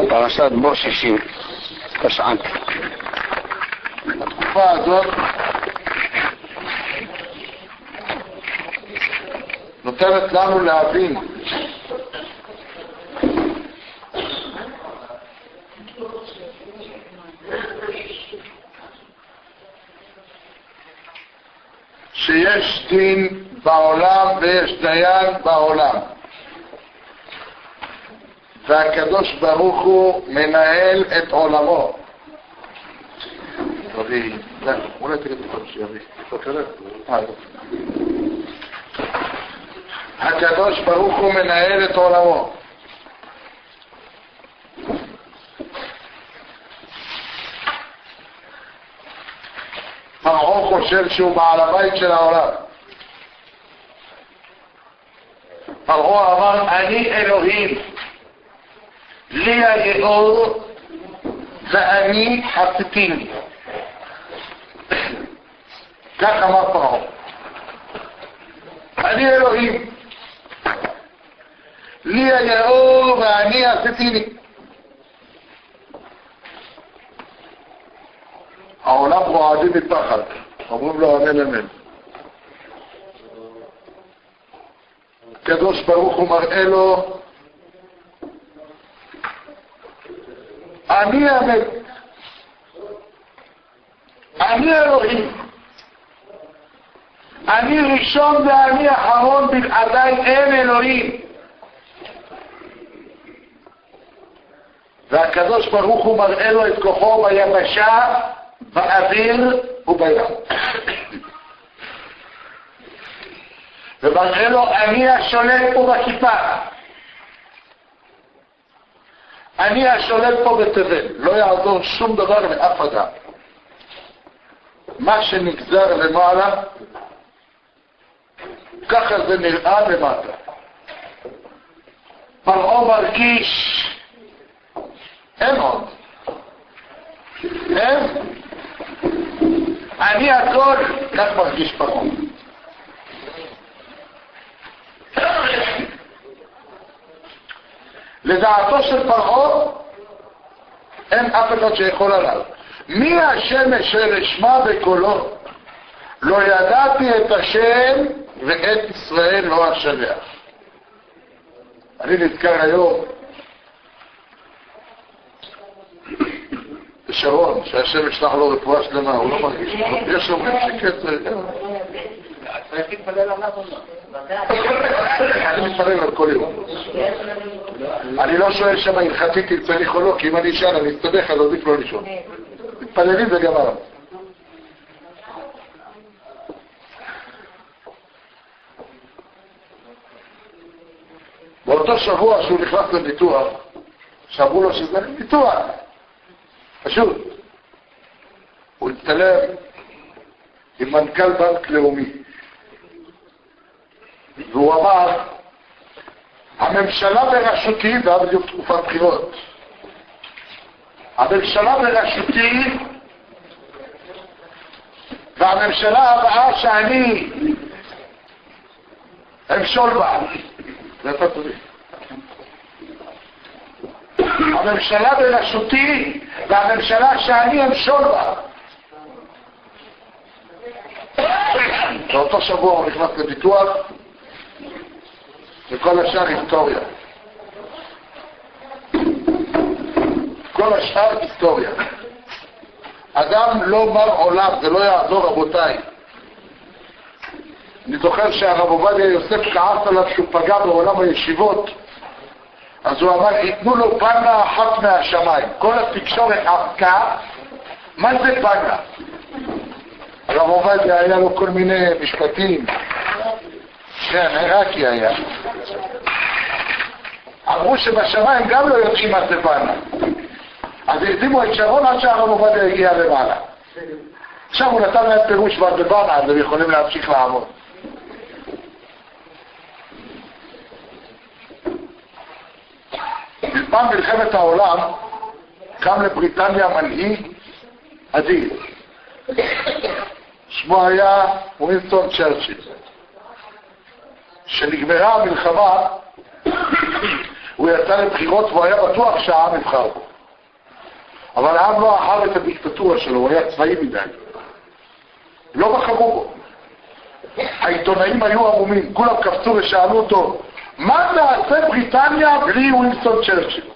פרשת בו 60, תשע"ן. בתקופה הזאת נותנת לנו להבין שיש דין בעולם ויש דיין בעולם, והקדוש ברוך הוא מנהל את עולמו. אולי תגיד לך שיביא. הקדוש ברוך הוא מנהל את עולמו. פרעה חושב שהוא בעל הבית של העולם. פרעה אמר, אני אלוהים, לי היאור ואני עשיתיני. כך אמר פרעה, אני אלוהים, לי היאור ואני עשיתיני. העולם רועדים מפחד, אומרים לו אמן אמן. הקדוש ברוך הוא מראה לו, אני אמת, אני אלוהים, אני ראשון ואני אחרון, בלעדיי אין אלוהים. והקדוש ברוך הוא מראה לו את כוחו ביבשה, באוויר ובים. ומראה לו, אני השולט פה בכיפה, אני השולט פה בתבל, לא יעזור שום דבר לאף אדם. מה שנגזר למעלה, ככה זה נראה למטה. פרעה מרגיש, אין עוד, אין, אני הכל, כך מרגיש פרעה. לדעתו של פרעה אין אף אחד שיכול עליו. מי השם אשר אשמע בקולו? לא ידעתי את השם ואת ישראל לא אשלח. אני נזכר היום בשרון, שהשם ישלח לו רפואה שלמה, הוא לא מרגיש. יש אומרים שקצר, צריך להתפלל עליו או לא? אני מתפלל על כל יום. אני לא שואל שם הלכתית אם צריך או לא, כי אם אני אשאל אני אסתבך, אז עדיף לא לשאול. מתפללים וגמר. באותו שבוע שהוא נכנס לביטוח, שאמרו לו שזה ביטוח, פשוט, הוא הצטלם עם מנכ"ל בנק לאומי, והוא אמר, הממשלה בראשותי, והיה בדיוק תקופת בחירות, הממשלה בראשותי והממשלה הבאה שאני אמשול בה, זה אתה תוריד, הממשלה בראשותי והממשלה שאני אמשול בה. באותו שבוע הוא נכנס לביטוח, וכל השאר היסטוריה. כל השאר היסטוריה. אדם לא מר עולם, זה לא יעזור רבותיי. אני זוכר שהרב עובדיה יוסף כעס עליו שהוא פגע בעולם הישיבות, אז הוא אמר, ייתנו לו פגה אחת מהשמיים. כל התקשורת עסקה, מה זה פגה? הרב עובדיה היה לו כל מיני משפטים. כן, עיראקי היה. אמרו שבשמיים גם לא יודעים מה זה פגה. אז הרדימו את שרון עד שהרב עובדיה הגיע למעלה. עכשיו הוא נתן להם פירוש בבנה, אז הם יכולים להמשיך לעמוד. בזמן מלחמת העולם קם לבריטניה מנהיג אדיר. שמו היה ווינסטון צ'רצ'יל. כשנגמרה המלחמה הוא יצא לבחירות והוא היה בטוח שהעם יבחר בו. אבל העם לא אהב את הדיקטטורה שלו, הוא היה צבאי מדי. לא בחרו בו. העיתונאים היו עמומים, כולם קפצו ושאלו אותו, מה תעשה בריטניה בלי ווינסטון צ'רצ'יל?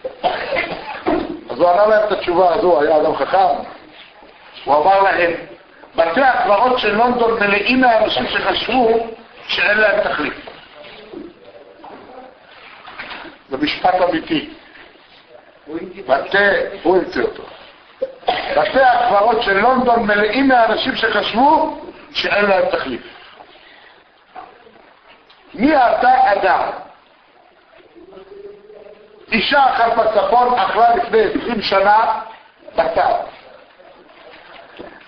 אז הוא ענה להם את התשובה הזו, היה אדם חכם. הוא אמר להם, בתי הקברות של לונדון מלאים מהאנשים שחשבו שאין להם תחליף. זה משפט אמיתי. הוא המציא אותו. בתי הקברות של לונדון מלאים מהאנשים שחשבו שאין להם תחליף. מי אתה אדם? אישה אחת בצפון אכלה לפני 20 שנה בשר.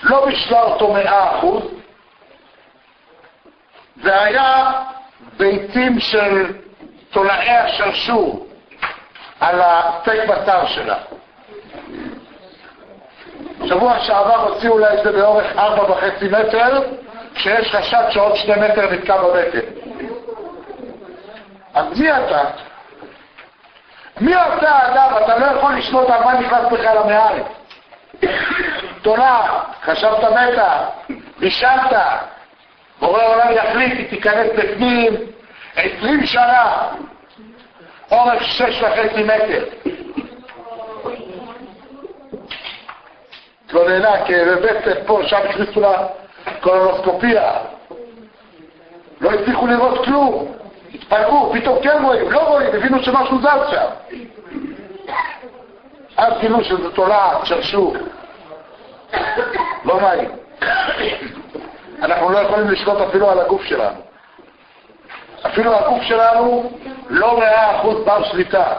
לא בישלה אותו 100%. זה היה ביצים של תולעי השרשור על הסטייק בשר שלה. שבוע שעבר הוציאו לה את זה באורך 4.5 מטר, כשיש חשד שעוד 2 מטר נתקע בבטן. אז מי אתה? מי אתה האדם? אתה לא יכול לשלוט על מה נכנס בך למעיים. תולה, חשבת מתה, בישלת, בורא עולם יחליט, היא תיכנס בפנים 20 שנה, אורך 6.5 מטר. תלוננה כאבי בטן פה, שם הכניסו לה קולונוסקופיה. לא הצליחו לראות כלום. התפלגו, פתאום כן רואים, לא רואים, הבינו שמשהו זז שם. אז גילו שזה תולעת, שרשור. לא נעים. אנחנו לא יכולים לשלוט אפילו על הגוף שלנו. אפילו הגוף שלנו לא 100% בר שליטה.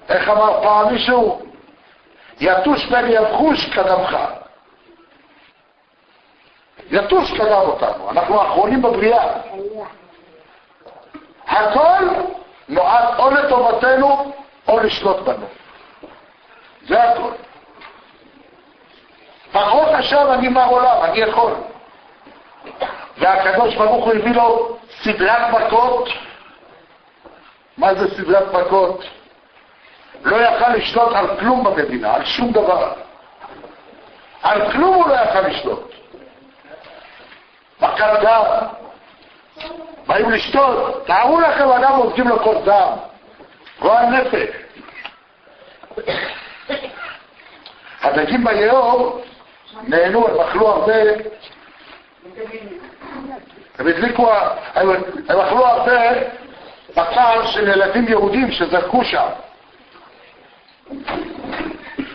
איך אמר פעם מישהו? יתוש בן יבחוש קדמך. יתוש קדם אותנו, אנחנו האחרונים בבריאה. הכל נועד או לטובתנו או לשלוט בנו. זה הכל. פחות עכשיו אני מר עולם, אני יכול. והקדוש ברוך הוא הביא לו סדרת מכות. מה זה סדרת מכות? לא יכל לשלוט על כלום במדינה, על שום דבר. על כלום הוא לא יכל לשלוט. בקר דם. באים לשתות. תארו לכם אדם עובדים לו כל דם. גועל נפש. הדגים ביאור נהנו, הם אכלו הרבה. הם אכלו הרבה בשר של ילדים יהודים שזרקו שם.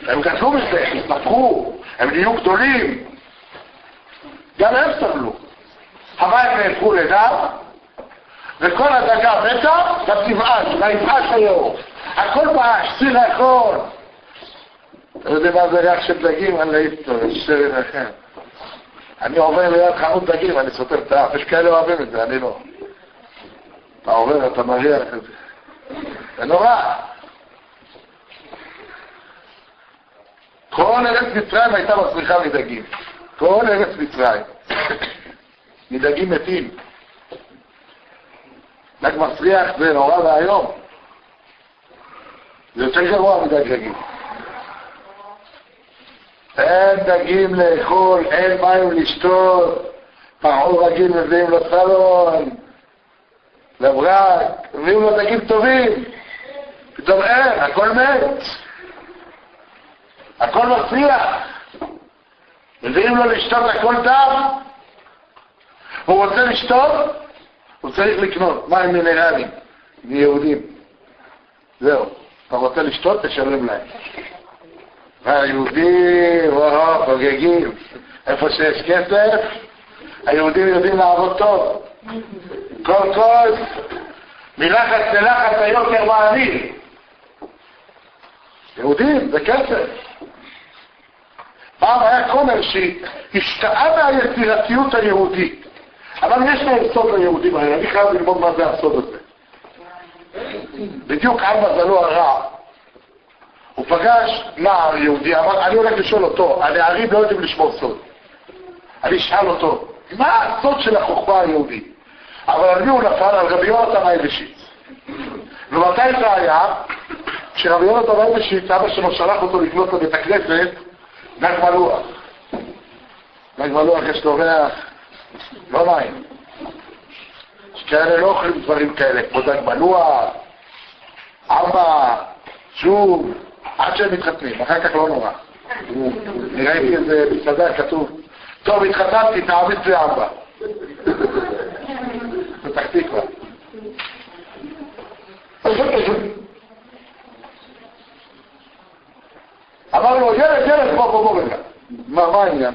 הם גדלו מזה, הם התפתחו, הם נהיו גדולים. גם הם סבלו. המים נהפכו לדם, וכל הדגה מתה והתבאש היאור. הכל באש, סיר הכל. אתה יודע מה זה ריח של דגים? אני להעיף טוב, שרי לכם. אני עובר ליד חנות דגים, אני סותר את האף. יש כאלה אוהבים את זה, אני לא. אתה עובר, אתה מריח את זה. זה נורא. כל ארץ מצרים הייתה מצליחה מדגים. כל ארץ מצרים. מדגים מתים. דג מסריח זה נורא והיום. זה יותר גרוע מדגים. אין דגים לאכול, אין מים לשתות, פרעו רגיל מביאים לסלון, לברק, מביאים לו דגים טובים. פתאום אין, הכל מת. הכל מסריח. מביאים לו לשתות הכל דם. הוא רוצה לשתות, הוא צריך לקנות מים מינרלים מיהודים. זהו, אתה רוצה לשתות, תשלם להם. והיהודים, חוגגים, איפה שיש כסף, היהודים יודעים לעבוד טוב. כל כוס, מלחץ ללחץ היוקר מעלים. יהודים, זה כסף. פעם היה כומר שהשתאה מהיצירתיות היהודית. אבל יש להם סוד ליהודים האלה, אני חייב ללמוד מה זה הסוד הזה. בדיוק על מזלו הרע. הוא פגש נער יהודי, אמר, אני הולך לשאול אותו, הנערים לא יודעים לשמור סוד. אני אשאל אותו, מה הסוד של החוכמה היהודית? אבל על מי הוא נפל? על רבי יונתן האייבשיץ. ומתי זה היה? כשרבי יונתן אייבשיץ, אבא שלו שלח אותו לקנות לבית הכנסת, דג מלוח. דג מלוח יש לו ריח לא נעים. שכאלה לא אוכלים דברים כאלה, כמו דג מלוח, אבא, שוב, עד שהם מתחתנים, אחר כך לא נורא. ראיתי איזה מסעדה כתוב, טוב, התחתנתי, תעמיד ואבא. פתח תקווה. אמר לו, ילד, בוא רגע. מה העניין?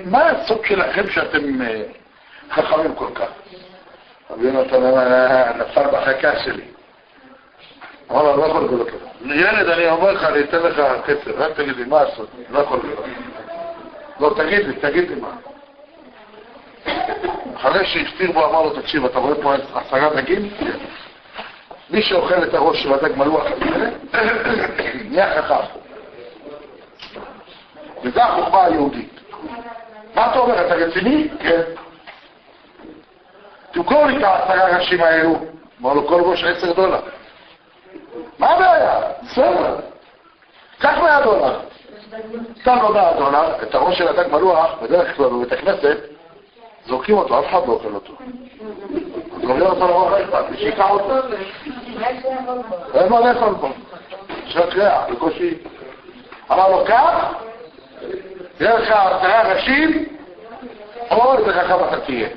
מה הסוג שלכם שאתם חכמים כל כך? רבי יונתן נפל בחכה שלי. אמר לו, לא יכול לגלות לך. ילד, אני אומר לך, אני אתן לך כסף, רק תגיד לי, מה לעשות? לא יכול לגלות. לא, תגיד לי מה. אחרי שהפתיר בו, אמר לו, תקשיב, אתה רואה פה 10 דגים? מי שאוכל את הראש של הדג מלוח הזה, נהיה חכם. וזו החוכמה היהודית. מה אתה אומר, אתה רציני? כן. תמכור לי את 10 ראשים האלו. אמר לו, כל ראש $10. מה הבעיה? בסדר. קח $100. סתם לו $100, את הראש של הדג מלוח, בדרך כלל בבית הכנסת, זורקים אותו, אף אחד לא אוכל אותו. אז גובר אותו לרוח האכפת, ושיקח אותו. אין מה לאכול פה. שקרע, בקושי. אמר לו, כך, יהיה לך 10 ראשים, או איזה חכם אתה תהיה.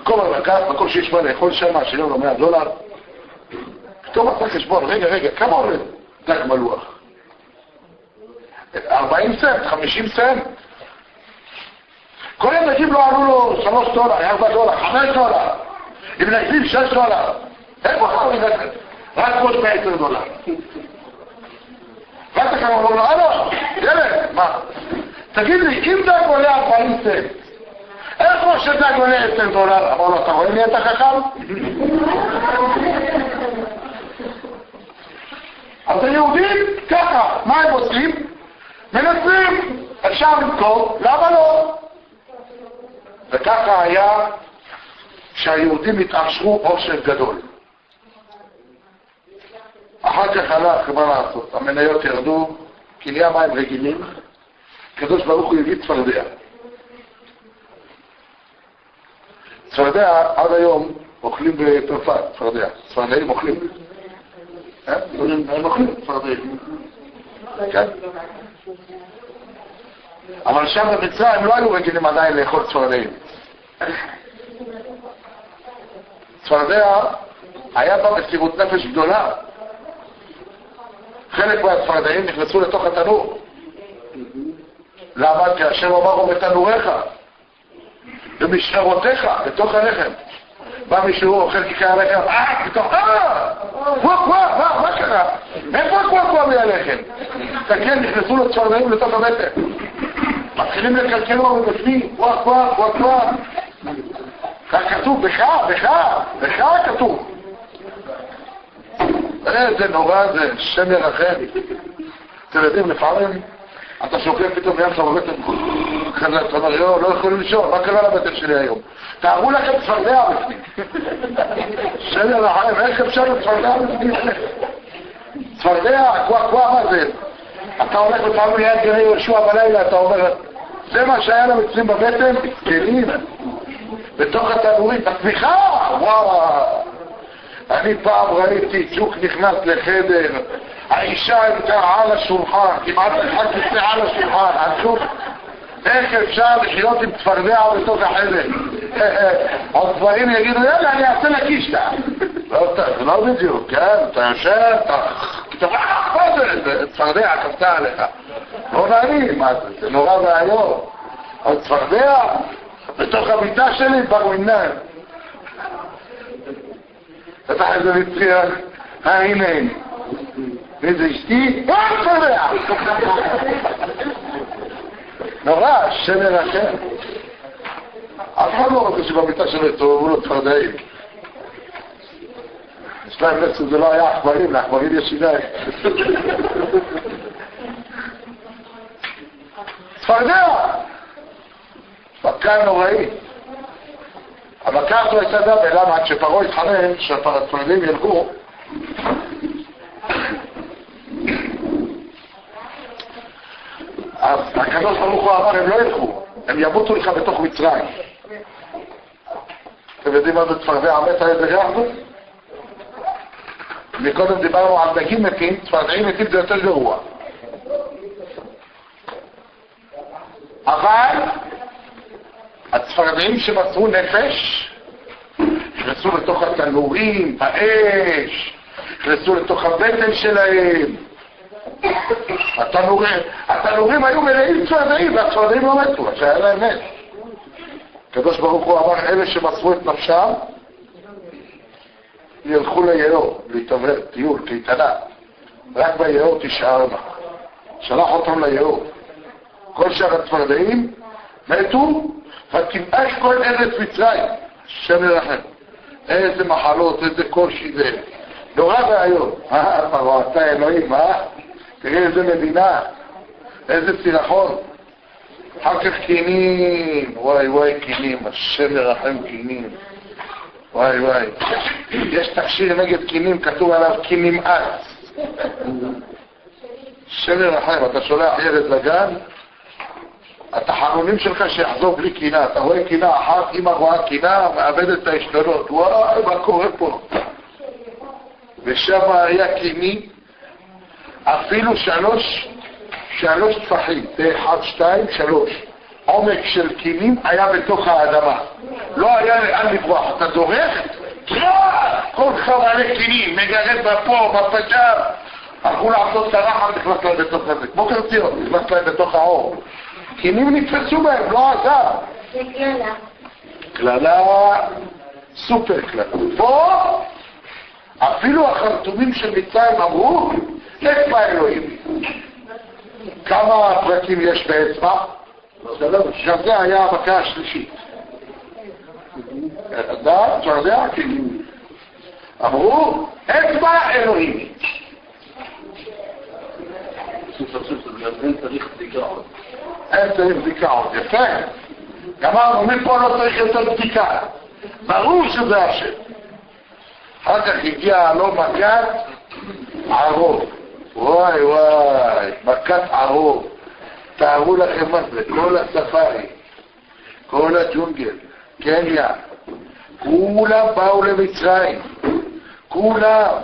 הכל המרכז, מקום שיש מה לאכול שמה, שיהיה לו $100. פתאום עשה חשבון, רגע, כמה עולה דג מלוח? 40 סנט, 50 סנט? כל הנגים לא עלו לו $3, $4, $5. אם נגדים $6. איפה חלו נגדים? רק ראש $10. ואתה כאן אמרו לו, ילד, מה? תגיד לי, אם דג עולה 40 סנט, איפה שדג עולה $10? אמרו לו, אתה רואה מי אתה חכם? אז היהודים ככה, מה הם עושים? מנסים, אפשר למכור, למה לא? וככה היה שהיהודים התעשרו עושר גדול. אחר כך הלך, מה לעשות? המניות ירדו, כי נהיה מים רגילים, קדוש ברוך הוא הביא צפרדע. צפרדע עד היום אוכלים בצרפת, צפרדע. צפרדעים אוכלים. הם אוכלים צפרדעים. כן. אבל שם במצרים לא היו רגילים עדיין לאכול צפרדעים. צפרדע היה בה מסירות נפש גדולה. חלק מהצפרדעים נכנסו לתוך התנור. למה? כי השם אמר בתנוריך ומשארותיך בתוך הלחם. בא מישהו אוכל כיכר הלחם, פתאום, מה קרה? איפה הקוואקווה מהלחם? תקן, נכנסו לצפרדעים לתוך הבטן. מתחילים לקלקלו מבפנים, קוואקווה. כך כתוב, בך כתוב. זה נורא, זה שם ירחם. אתם יודעים, לפעמים אתה שוקל פתאום ים שם בבטן, אתה אומר, לא יכולים לישון, מה קרה לבטן שלי היום? תארו לכם צפרדע בפנים. שם ירחם, איך אפשר לצפרדע בפנים? צפרדע, קוואקווה, מה זה? אתה הולך לפעמים ליד גני יהושע בלילה, אתה אומר, זה מה שהיה להם אצלים בבטן, כלים, בתוך התנורית, התמיכה, וואו. אני פעם ראיתי צ'וק נכנס לחדר, האישה הייתה על השולחן, כמעט אחד לפני על השולחן, הצ'וק, איך אפשר לחיות עם צפרדע בתוך החדר? עוד דברים יגידו, יאללה, אני אעשה לקישתה. זה לא בדיוק, כן? אתה יושב, אתה מה זה? צפרדע כפתה עליך. לא נעים, זה נורא והיום. עוד צפרדע, בתוך המיטה שלי, ברמינן. פתח איזה מצריח, הנה, וזה אשתי, צפרדע! נורא, שמן אחר. אף אחד לא רוצה שבמיטה שלו יתעוררו לו צפרדעים. יש להם לב שזה לא היה עכברים, לעכברים יש שיניים. צפרדע! מכה נוראי. המכה הזו הייתה דאבל, למה? עד שפרעה התחנן שהצפרדעים ילכו, הקדוש ברוך הוא אמר, הם לא ילכו, הם ימותו לך בתוך מצרים. אתם יודעים מה זה צפרדע המת על איזה ריח זה? מקודם דיברנו על דגים מתים, צפרדעים מתים זה יותר גרוע. אבל הצפרדעים שמסרו נפש נכנסו לתוך התנורים, באש, נכנסו לתוך הבטן שלהם. התנורים היו מלאים צפרדעים, והצפרדעים לא מתו, אז היה להם מת. הקדוש ברוך הוא אמר, אלה שמסרו את נפשם ילכו ליאור, להתעבר, טיול, קייטנה. רק ביאור תשארנה. שלח אותם ליאור. כל שאר הצפרדעים מתו, ותמאש כל ארץ מצרים. השם ירחם. איזה מחלות, איזה קושי זה. נורא והיום. פרעה, אתה אלוהים, תראה איזה מדינה, איזה סירחון. אחר כך קינים, וואי קינים, השם ירחם קינים. וואי. יש תכשיר נגד קינים, כתוב עליו קינימאס. השם ירחם, אתה שולח ילד לגן, התחנונים שלך שיחזור בלי קינה. אתה רואה קינה אחת, אמא רואה קינה, מאבדת את ההשתנות. וואי, מה קורה פה? ושם היה קיני, אפילו שלוש טפחים, 1, 2, 3. עומק של קינים היה בתוך האדמה. לא היה לאן לברוח. אתה דורך? כל חבלי קינים, מגרד בפה, בפג'ר. הלכו לעשות את הרחם, נכנס להם בתוך הזה. כמו קרציות, נכנס להם בתוך האור. קינים נתפסו בהם, לא עזר. זה קללה. קללה, סופר קללה. פה, אפילו החרטומים של מצרים אמרו, אצבע אלוהים. כמה פרקים יש באצבע? גם זה היה המכה השלישית. אתה יודע? אמרו, אצבע אלוהים. אין צריך בדיקה עוד. אין צריך בדיקה עוד, יפה. אמרנו, מפה לא צריך יותר בדיקה. ברור שזה השם. אחר כך הגיע לא מכת ערוב. וואי, מכת ערוב. תארו לכם מה זה, כל הספארי, כל הג'ונגל, קניה, כולם באו למצרים. כולם.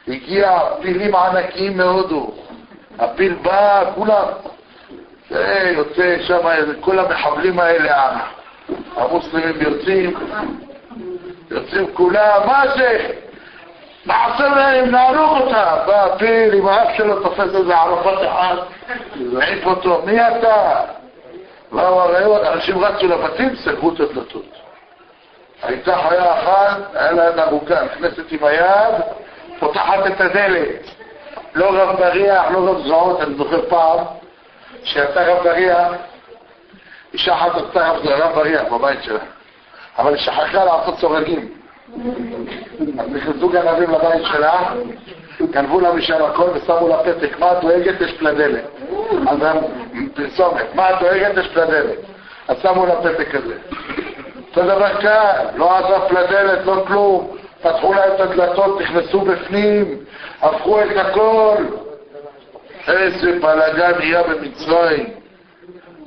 הגיע פילים ענקיים מהודו. הפיל בא, כולם. יוצא שם, כל המחבלים האלה, המוסלמים יוצאים כולם, מה זה? נעשה להם, נערוך אותה. בא הפיל עם האף שלו, תופס איזה ערפת אחד, ועיף אותו, מי אתה? באו הרעיון, אנשים רצו לבתים, סגרו את הדלתות. הייתה חיה אחת, היה לה יד ארוכה, נכנסת עם היד, פותחת את הדלת. לא רב בריח, לא רב זעות, אני זוכר פעם, שיצא רב בריח, אישה אחת עשתה רב בריח בבית שלה, אבל היא שכחה לעשות סורגים. אז נכנסו גנבים לבית שלה, גנבו לה משם הכל ושמו לה פתק, מה את דואגת? יש פלדלת. אז הם פרסומת, מה את דואגת? יש פלדלת. אז שמו לה פתק כזה. אותו דבר כאן, לא עזב פלדלת, לא כלום. פתחו לה את הדלתות, נכנסו בפנים, הפכו את הכל. איזה בלגן נהיה במצרים.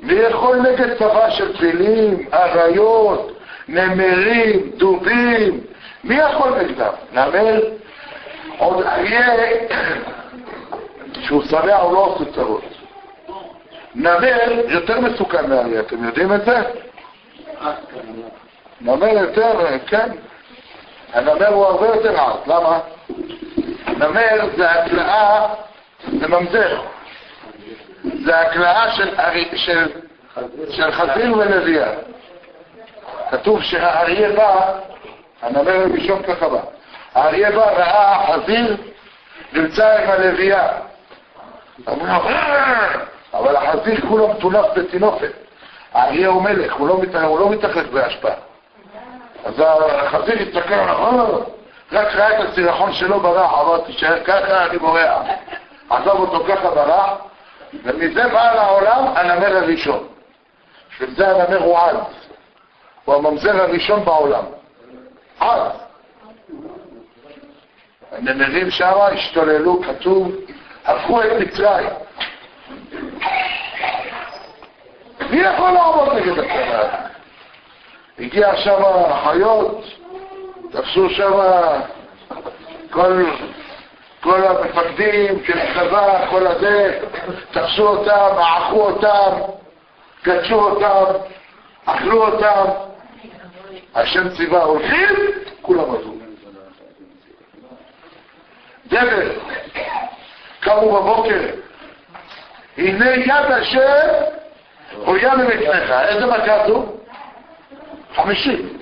מי יכול נגד צבא של תפילים, אריות, נמרים, דובים? מי יכול נגדם? נמר? עוד אריה שהוא שבע הוא לא עושה צרות. נמר יותר מסוכן מאריה, אתם יודעים את זה? נמר יותר, כן. הנמר הוא הרבה יותר עד, למה? נמר זה הקלעה, זה ממזר. זה הקלעה של חזיר ולוויה. כתוב שהאריה בא, הנמר ראשון ככה בא. האריה בא, ראה חזיר, נמצא עם הלוויה. אבל החזיר כולו מטונף בתינופת. האריה הוא מלך, הוא לא מתרחק בהשפעה. אז החזיר התסתכל עליו, רק ראה את הסירחון שלו ברח, אבל תישאר ככה, אני בורח. עזב אותו ככה ברח, ומזה בא לעולם הנמר הראשון. בשביל זה הנמר הוא עד. הוא הממזר הראשון בעולם. עד. הנמרים שם השתוללו, כתוב, הפכו את מצרים. מי יכול לעמוד נגד הקטע? הגיע שם החיות, תפסו שם כל המפקדים של הצבא, כל הזה, תפסו אותם, ערכו אותם, קדשו אותם, אכלו אותם. השם ציווה, הולכים, כולם עזו. דבר, קמו בבוקר, הנה יד השם, הויה ממפניך. איזה מכה זו? 50.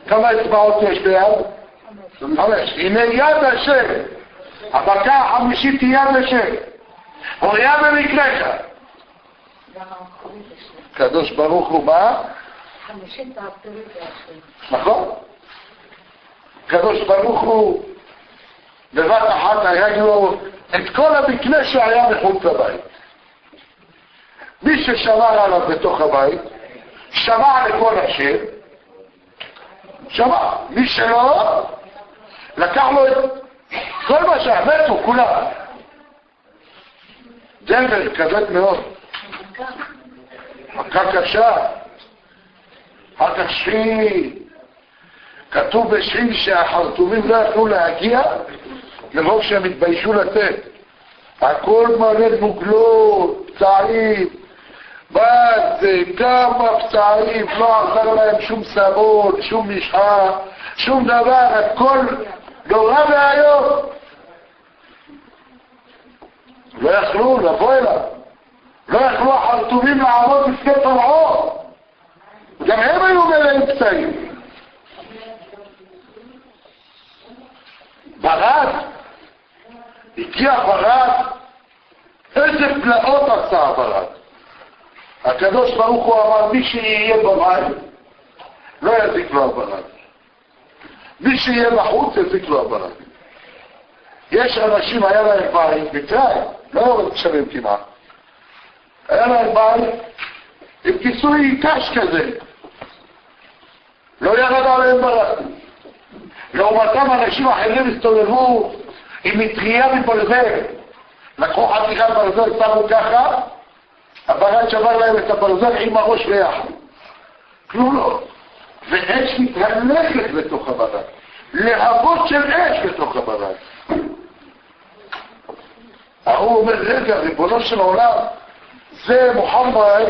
כמה אצבעות יש ביד? 5. הנה יד השם, המכה החמישית היא יד השם, הויה ממפניך. קדוש ברוך הוא מה? 50 תעבדו נכון? קדוש ברוך הוא בבת אחת היה לו את כל המקנה שהיה מחוץ לבית. מי ששמר עליו בתוך הבית שמע לכל השם, שמע. מי שלא לקח לו את כל מה שהמתו כולם. דבר כבד מאוד, מכה קשה. אחר כך שביעי, כתוב בשביעי שהחרטומים לא יכלו להגיע לרוב שהם התביישו לתת. הכל מלא מוגלות, פצעים, כמה פצעים, לא עזר להם שום סבון, שום משחה, שום דבר, הכל נורא והיום. לא יכלו לבוא אליו, לא יכלו החרטומים לעמוד בפני פרעה, גם הם היו מלאים פצעים. ברד, הגיע ברד, איזה פלאות עשה ברד. הקדוש ברוך הוא אמר, מי שיהיה במים לא יזיק לו הברד, מי שיהיה בחוץ יזיק לו הברד. יש אנשים, היה להם בית בצה"ל, לא יורד לשלם כמעט, היה להם בית עם כיסוי קש כזה, לא ירד עליהם ברד. לעומתם אנשים אחרים הסתובבו עם מטריה מברזל, לקחו חתיכת ברזל, שמו ככה, הברד שבר להם את הברזל עם הראש ביחד. כלום לא. ואש מתהלכת בתוך הברד, להבות של אש בתוך הברד. הוא אומר, רגע, ריבונו של עולם, זה מוחמד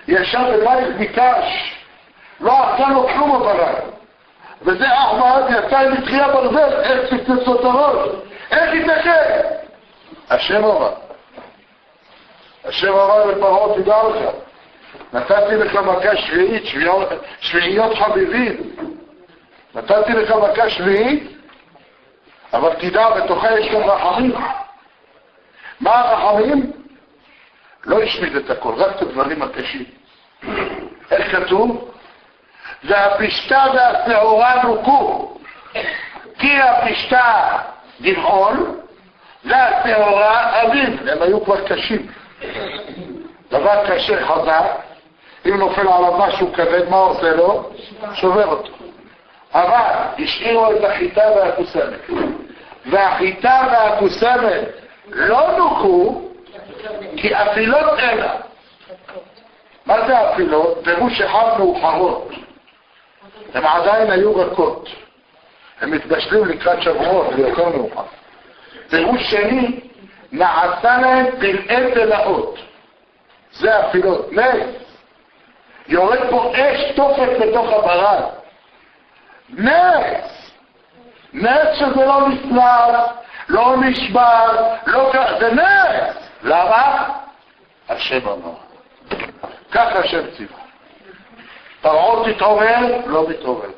ישב בבית מקש, לא עשה לו כלום הברד. וזה אחמד יצא עם מטריה ברזל, איך תפצץ את הראש, איך יתקן? השם אמר. השם אמר לפרעה, תדע לך, נתתי לך מכה שביעית, שביעיות חביבים. נתתי לך מכה שביעית, אבל תדע, בתוכה יש גם רחמים. מה הרחמים? לא השמיד את הכל, רק את הדברים הקשים. איך כתוב? והפשטה והשעורה נוקו, כי הפשטה גבעון והשעורה אביב. הם היו כבר קשים. דבר קשה חזק, אם נופל עליו משהו כבד, מה עושה לו? שובר אותו. אבל השאירו את החיטה והקוסמת, והחיטה והקוסמת לא נוקו כי אפילות אלה. מה זה אפילות? פירוש אחד מאוחרות, הם עדיין היו רכות, הם מתבשלים לקראת שבועות ויותר מאוחר. פירוש שני, נעשה להם פלאי פלאות, זה אפילות. נס, יורד פה אש תופת בתוך הברד, נס, נס שזה לא נפלט, לא נשבר, לא ככה, זה נס. למה? השם אמר, ככה השם ציווה. פרעה תתעורר, לא מתעורר.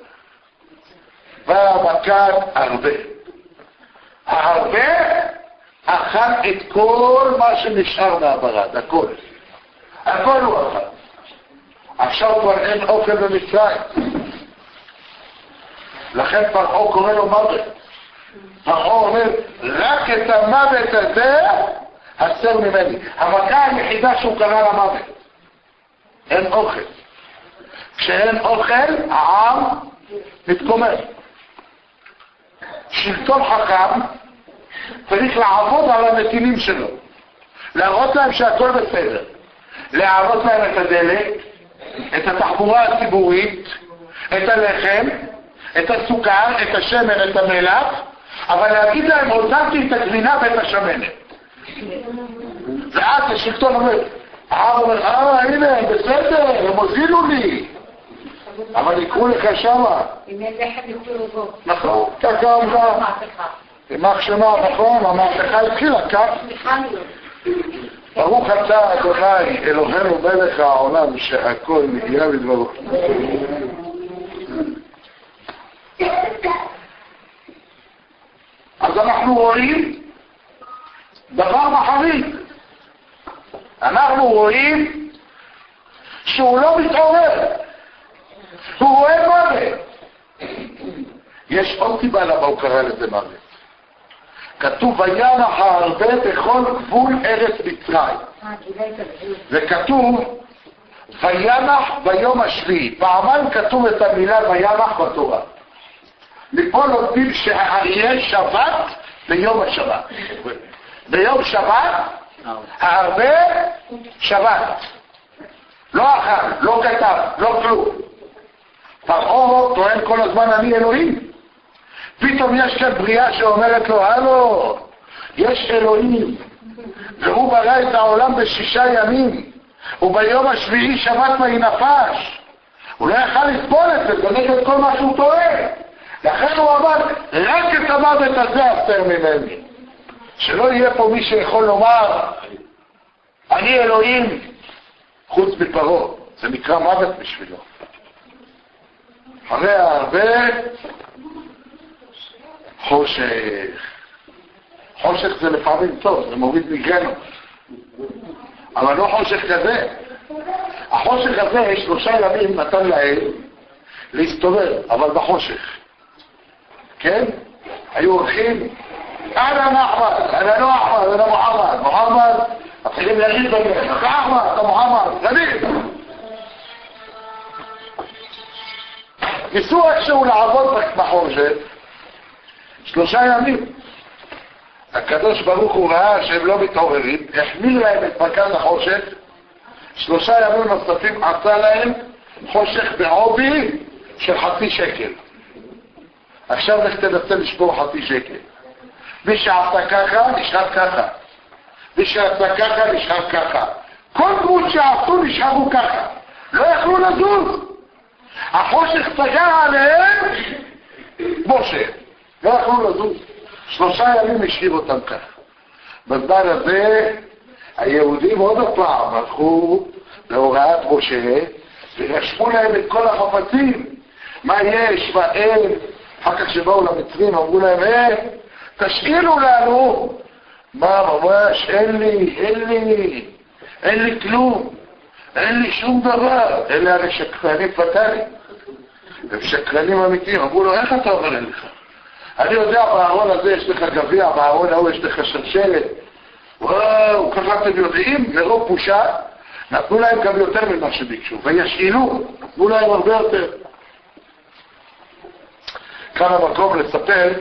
והמכת הרבה, הרבה אכל את כל מה שנשאר מהברד, הכל, הכל הוא אכל. עכשיו כבר אין אוכל במצרים, לכן פרעה קורא לו מוות. פרעה אומר, רק את המוות הזה הסר ממני. המכה היחידה שהוא קרא למוות, אין אוכל. כשאין אוכל העם מתקומם. שלטון חכם צריך לעבוד על הנתינים שלו, להראות להם שהכל בסדר. להעלות להם את הדלק, את התחבורה הציבורית, את הלחם, את הסוכר, את השמן, את המלח, אבל להגיד להם הוזלתי את הגבינה ואת השמנת. ואז השלטון אומר, הנה, בסדר, הם הוזילו לי, אבל יקרו לך שמה. אם אין לחם יוכלו בו. נכון, ככה אמרה. יימח שמה, נכון, המהפכה התחילה כך. ברוך אתה אדוני אלוהינו מלך העולם שהכל נהיה בדברו. אז אנחנו רואים דבר מחריד. אנחנו רואים שהוא לא מתעורר, הוא רואה מוות. יש עוד סיבה למה הוא קרא לזה מוות. כתוב וינח הרבה בכל גבול ארץ מצרים. וכתוב וינח ביום השביעי. פעמיים כתוב את המילה וינח בתורה. מפה לומדים שהאריה שבת ביום השבת. ביום שבת הרבה שבת. לא אכל, לא כתב, לא כלום. פרעה טוען כל הזמן אני אלוהים. פתאום יש כאן בריאה שאומרת לו הלו, יש אלוהים, והוא ברא את העולם ב6 ימים, וביום השביעי שבת מי נפש. הוא לא יכל לסבול את זה, זה נגד כל מה שהוא טוען. לכן הוא אמר, רק את המוות הזה אסתר ממני. שלא יהיה פה מי שיכול לומר, אני אלוהים, חוץ מפרעה. זה נקרא מוות בשבילו. אחרי הרבה חושך. חושך זה לפעמים טוב, זה מוריד מיגרנות. אבל לא חושך כזה. החושך הזה 3 ימים נתן להם להסתובב, אבל בחושך. כן? היו הולכים, אנה אחמד, אנה לא אחמד, אנה מוחמד. מוחמד, מתחילים להגיד בהם, אתה אחמד, אתה מוחמד, רביב. ניסו איכשהו לעבוד בחושך 3 ימים. הקדוש ברוך הוא ראה שהם לא מתעוררים, החמיא להם את מרכז החושך, 3 ימים נוספים עשה להם חושך בעובי של 0.5 שקל. עכשיו לך תנסה לשבור 0.5 שקל. מי שעשה ככה, נשאר ככה. מי שעשה ככה, נשאר ככה. כל דמות שעשו נשארו ככה. לא יכלו לזוז. החושך סגר עליהם, משה. לא יכלו לזוז. 3 ימים השאיר אותם ככה. בזמן הזה, היהודים עוד פעם הלכו להוראת משה, ורשמו להם את כל החפצים. מה יש, מה אין. אחר כך שבאו למצרים, אמרו להם, תשאילו לנו. מה, ממש, אין לי כלום. אין לי שום דבר. אלה הרי שקרנים פטאליים. הם שקרנים אמיתיים. אמרו לו, איך אתה אומר לך? אני יודע, בארון הזה יש לך גביע, בארון ההוא יש לך שלשלת. וואו, ככה אתם יודעים, מרוב בושה, נתנו להם גם יותר ממה שביקשו, וישאילו, נתנו להם הרבה יותר. כאן המקום לספר,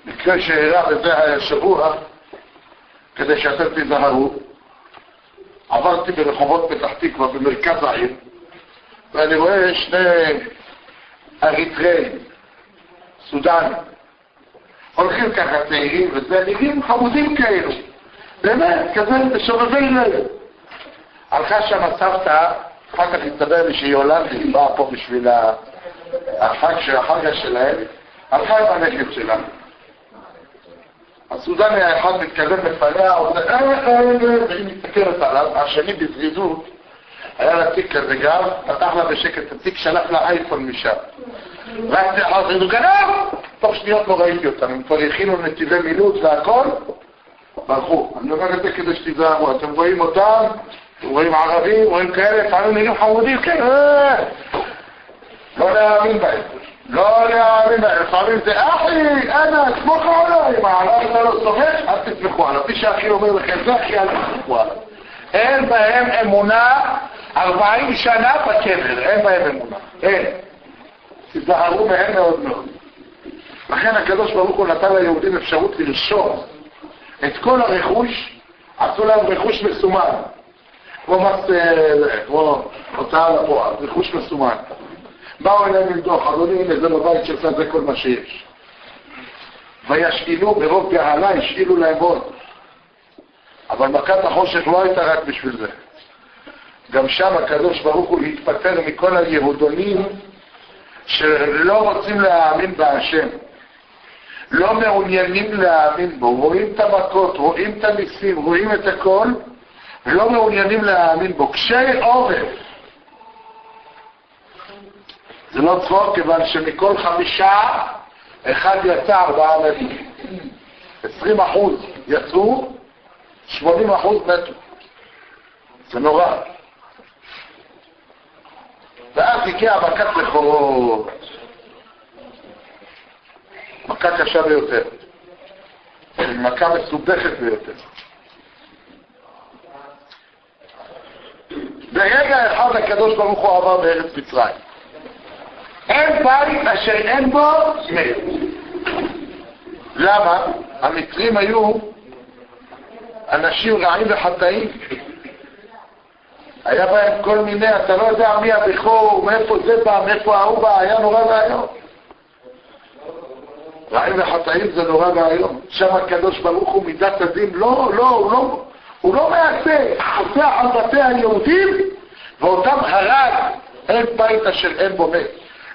מקרה שהראה בזה השבוע, כדי שאתם תזהרו. עברתי ברחובות פתח תקווה במרכז העיר, ואני רואה 2 אריתראים, סודנים, הולכים ככה צעירים, וזה נראים חמודים כאלו. באמת, כזה בשובבי לב. הלכה שם הסבתא, אחר כך הסתבר לי שהיא הולנדית, באה פה בשביל החג שלהם, הלכה עם הנכד שלה. הסודני האחד מתקדם בפניה, והיא מתקרת עליו, השני בזריזות, היה לה תיק כזה גם, פתח לה בשקט את התיק, שלח לה אייפון משם. רק זה גנב! תוך שניות לא ראיתי אותם, הם כבר הכינו נתיבי מילוט והכל, ברחו. אני אומר את זה כדי שתיזהרו, אתם רואים אותם, אתם רואים ערבים, רואים כאלה, לפעמים נראים חמודים, כן, לא להאמין בהם. לא להאמין בהם, לפעמים זה אחי, אנה, סמוך עליי, אם העולם הזה לא סומך, אל תסמכו עליו. מי שהכי אומר לכם זה, אחי, אל תסמכו עליו. אין בהם אמונה 40 שנה בקבר, אין בהם אמונה, אין. תזהרו מהם מאוד מאוד. לכן הקדוש ברוך הוא נתן ליהודים אפשרות לרשום את כל הרכוש, עשו להם רכוש מסומן. כמו הוצאה לפועל, רכוש מסומן. באו אליהם לבדוק, אדוני, הנה זה בבית שלך, זה כל מה שיש. וישאילו ברוב גאלה, השאילו להם עוד. אבל מכת החושך לא הייתה רק בשביל זה. גם שם הקדוש ברוך הוא להתפטר מכל היהודונים שלא רוצים להאמין בהשם. לא מעוניינים להאמין בו. רואים את המכות, רואים את הניסים, רואים את הכל, ולא מעוניינים להאמין בו. קשי עורף. זה לא צחוק, כיוון שמכל 5, 1 יצא 4 מתים. 20% יצאו, 80% מתו. זה נורא. ואז הגיעה מכת בכורות. מכה קשה ביותר. מכה מסובכת ביותר. ברגע אחד הקדוש ברוך הוא עבר בארץ מצרים. אין בית אשר אין בו מת. למה? המצרים היו אנשים רעים וחטאים. היה בהם כל מיני, אתה לא יודע מי הבכור, מאיפה זה בא, מאיפה ההוא בא, היה נורא והיום. רעים וחטאים זה נורא והיום. שם הקדוש ברוך הוא מידת הדין, הוא לא מעשה, עושה על בתי היהודים, ואותם הרג, אין בית אשר אין בו מת.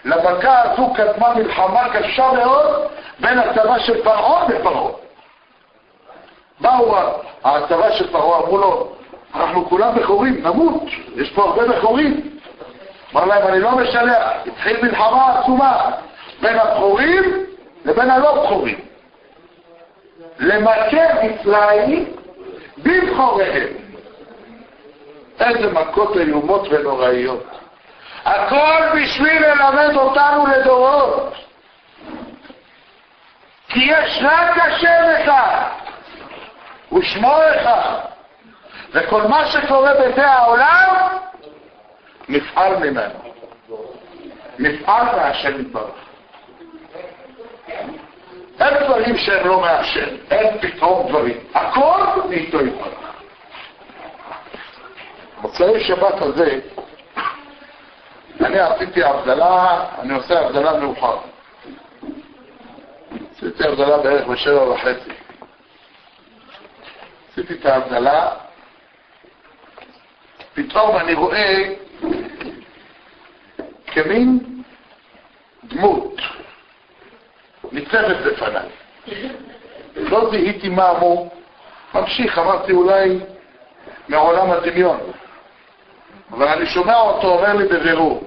למכה הזו קדמה מלחמה קשה מאוד בין הצבא של פרעה לפרעה. באו הצבא של פרעה, אמרו לו, אנחנו כולם בכורים, נמות, יש פה הרבה בכורים. אמר להם, אני לא משלח. התחיל מלחמה עצומה בין הבכורים לבין הלא בכורים. למכה מצרים בבכוריהם. איזה מכות איומות ונוראיות. הכל בשביל ללמד אותנו לדורות. כי יש רק השם אחד, ושמו אחד. וכל מה שקורה בזה העולם, נפעל ממנו. נפעל מהשם יתברך. אין דברים שהם לא מהשם. אין פתאום דברים. הכל מאיתו יתברך. מוצאי שבת הזה, אני עשיתי הבדלה, אני עושה הבדלה מאוחר. עשיתי הבדלה בערך ב7:30. עשיתי את ההבדלה, פתאום אני רואה כמין דמות ניצבת בפניי. לא זיהיתי מה מו, ממשיך, אמרתי אולי מעולם הדמיון. אבל אני שומע אותו אומר לי בבירור,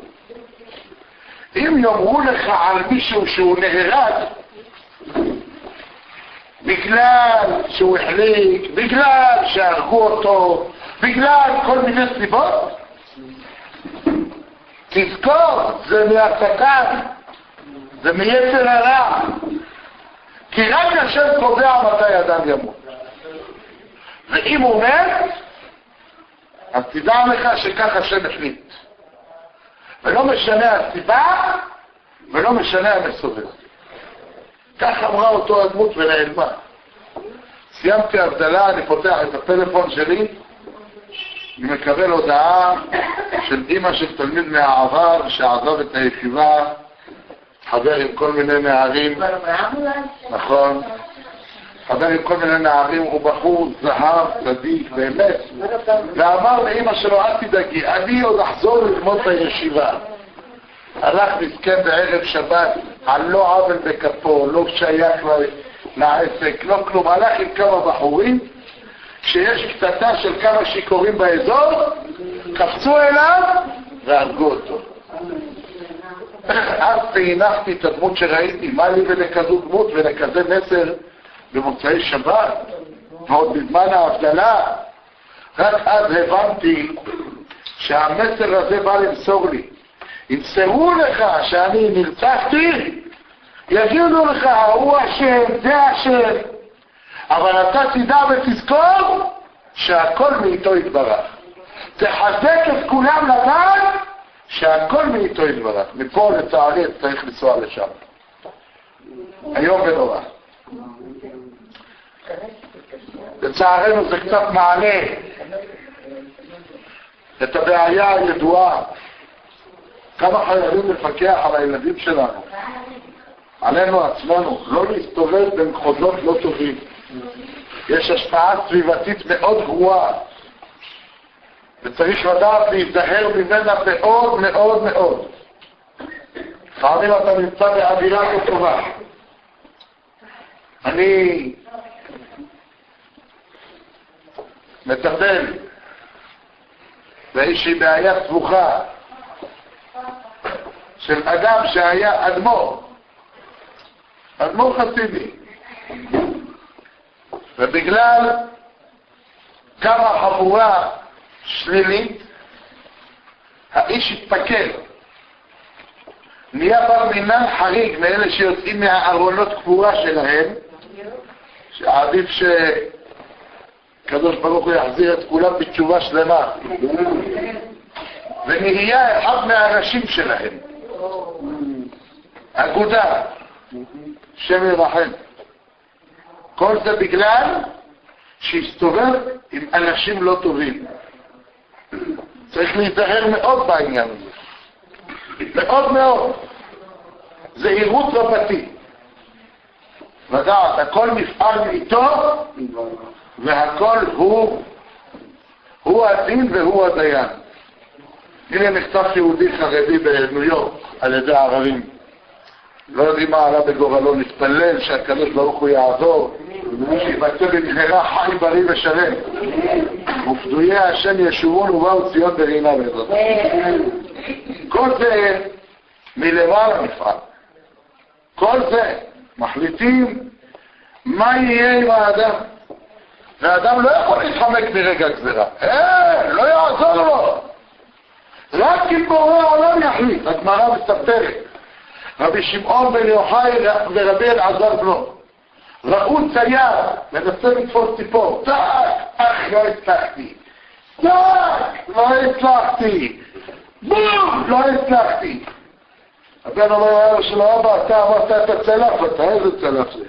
אם יאמרו לך על מישהו שהוא נהרג בגלל שהוא החליק, בגלל שהרגו אותו, בגלל כל מיני סיבות, תזכור, זה מהשטן, זה מיצר הרע, כי רק השם קובע מתי אדם ימות. ואם הוא מת, אז תדע לך שכך השם החליט. ולא משנה הסיבה, ולא משנה המסובב. כך אמרה אותו הדמות ונעלמה. סיימתי הבדלה, אני פותח את הפלאפון שלי, אני מקבל הודעה של אמא של תלמיד מהעבר שעזב את הישיבה, חבר עם כל מיני נערים, נכון, חבר עם כל מיני נערים, הוא בחור זהב, צדיק, באמת, ואמר לאמא שלו, אל תדאגי, אני עוד אחזור ללמוד בישיבה. הלך מסכן בערב שבת, על לא עוול בכפו, לא שייך לעסק, לא כלום, הלך עם כמה בחורים, כשיש קטטה של כמה שיכורים באזור, קפצו אליו והרגו אותו. אז פעינחתי את הדמות שראיתי, מה לי ולכזו דמות ולכזה מסר במוצאי שבת, ועוד בזמן ההבדלה, רק אז הבנתי שהמסר הזה בא למסור לי. ימסרו לך שאני נרצחתי, יגידו לך, הוא השם, זה השם, אבל אתה תדע ותזכור שהכל מאיתו יתברך. תחזק את כולם לדעת שהכל מאיתו יתברך. מפה לצערי צריך לנסוע לשם. היום ונורא. לצערנו זה קצת מעלה. את הבעיה הידועה. כמה חייבים לפקח על הילדים שלנו, עלינו עצמנו, לא להסתובב במחוזות לא טובים. יש השפעה סביבתית מאוד גרועה, וצריך לדעת להיזהר ממנה מאוד מאוד מאוד. לפעמים אתה נמצא באווירה לא טובה. אני מטפל באיזושהי בעיה סבוכה של אדם שהיה אדמו"ר חסידי, ובגלל כמה חבורה שלילית האיש התפקל, נהיה בר מינן חריג מאלה שיוצאים מהארונות קבורה שלהם, שעדיף שקדוש ברוך הוא יחזיר את כולם בתשובה שלמה, ונהיה אחד מהאנשים שלהם, אגודה, שם ירחם. כל זה בגלל שהסתובב עם אנשים לא טובים. צריך להיזהר מאוד בעניין הזה, מאוד מאוד. זהירות רבתי, לדעת הכל מפעל איתו, והכל הוא הדין והוא הדיין. הנה נחטף יהודי חרדי בניו יורק על ידי הערבים, לא יודעים מה עלה בגורלו, נתפלל שהקדוש ברוך הוא יעזור, שיבצע במהרה חי בריא ושלם, ופדויי השם ישובון ובאו ציון ברינה בעזרת. כל זה מלמעלה מפעל, כל זה מחליטים מה יהיה עם האדם, והאדם לא יכול להתחמק מרגע גזירה, לא יעזור לו, רק אם בורא העולם יחליט. הגמרא מספרת, רבי שמעון בן יוחאי ורבי אלעזר בנו ראו צייר מנסה לתפוס ציפור, לא הצלחתי, בום, לא הצלחתי. הבן אומר לו שלא אבא, אתה אמרת את הצלף, אתה איזה צלף זה?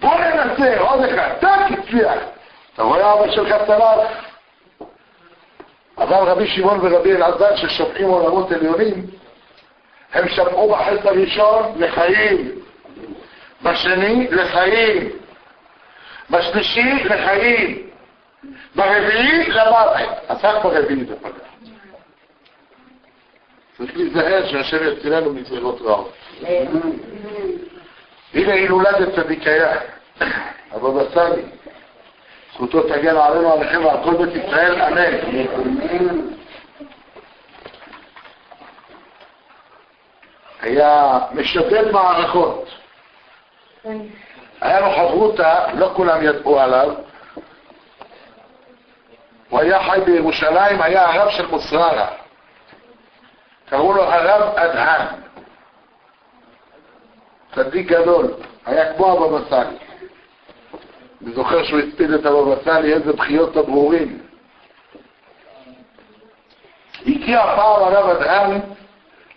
בוא ננסה, עוד אחד, הצליח. אתה רואה אבא שלך צלף? אבל רבי שמעון ורבי אלעזר ששופעים עולמות עליונים, הם שמעו בחטא הראשון לחיים, בשני לחיים, בשלישי לחיים, ברביעי למוות. אז רק ברביעי זה פגע. צריך להיזהר שהשם יצילנו מגזירות רעות. הנה הילולת צדיקיה, הבבא סאלי, זכותו תגן עלינו עליכם ועל כל בית ישראל, אמן. היה משתף מערכות, היה לו חברותה, לא כולם ידעו עליו, הוא היה חי בירושלים, היה הרב של מוסררה, קראו לו הרב אדהן, צדיק גדול, היה כמו הבבא סאלי. אני זוכר שהוא הספיד את הבבא סאלי, איזה בחיות הברורים. הגיע פעם הרב אדהן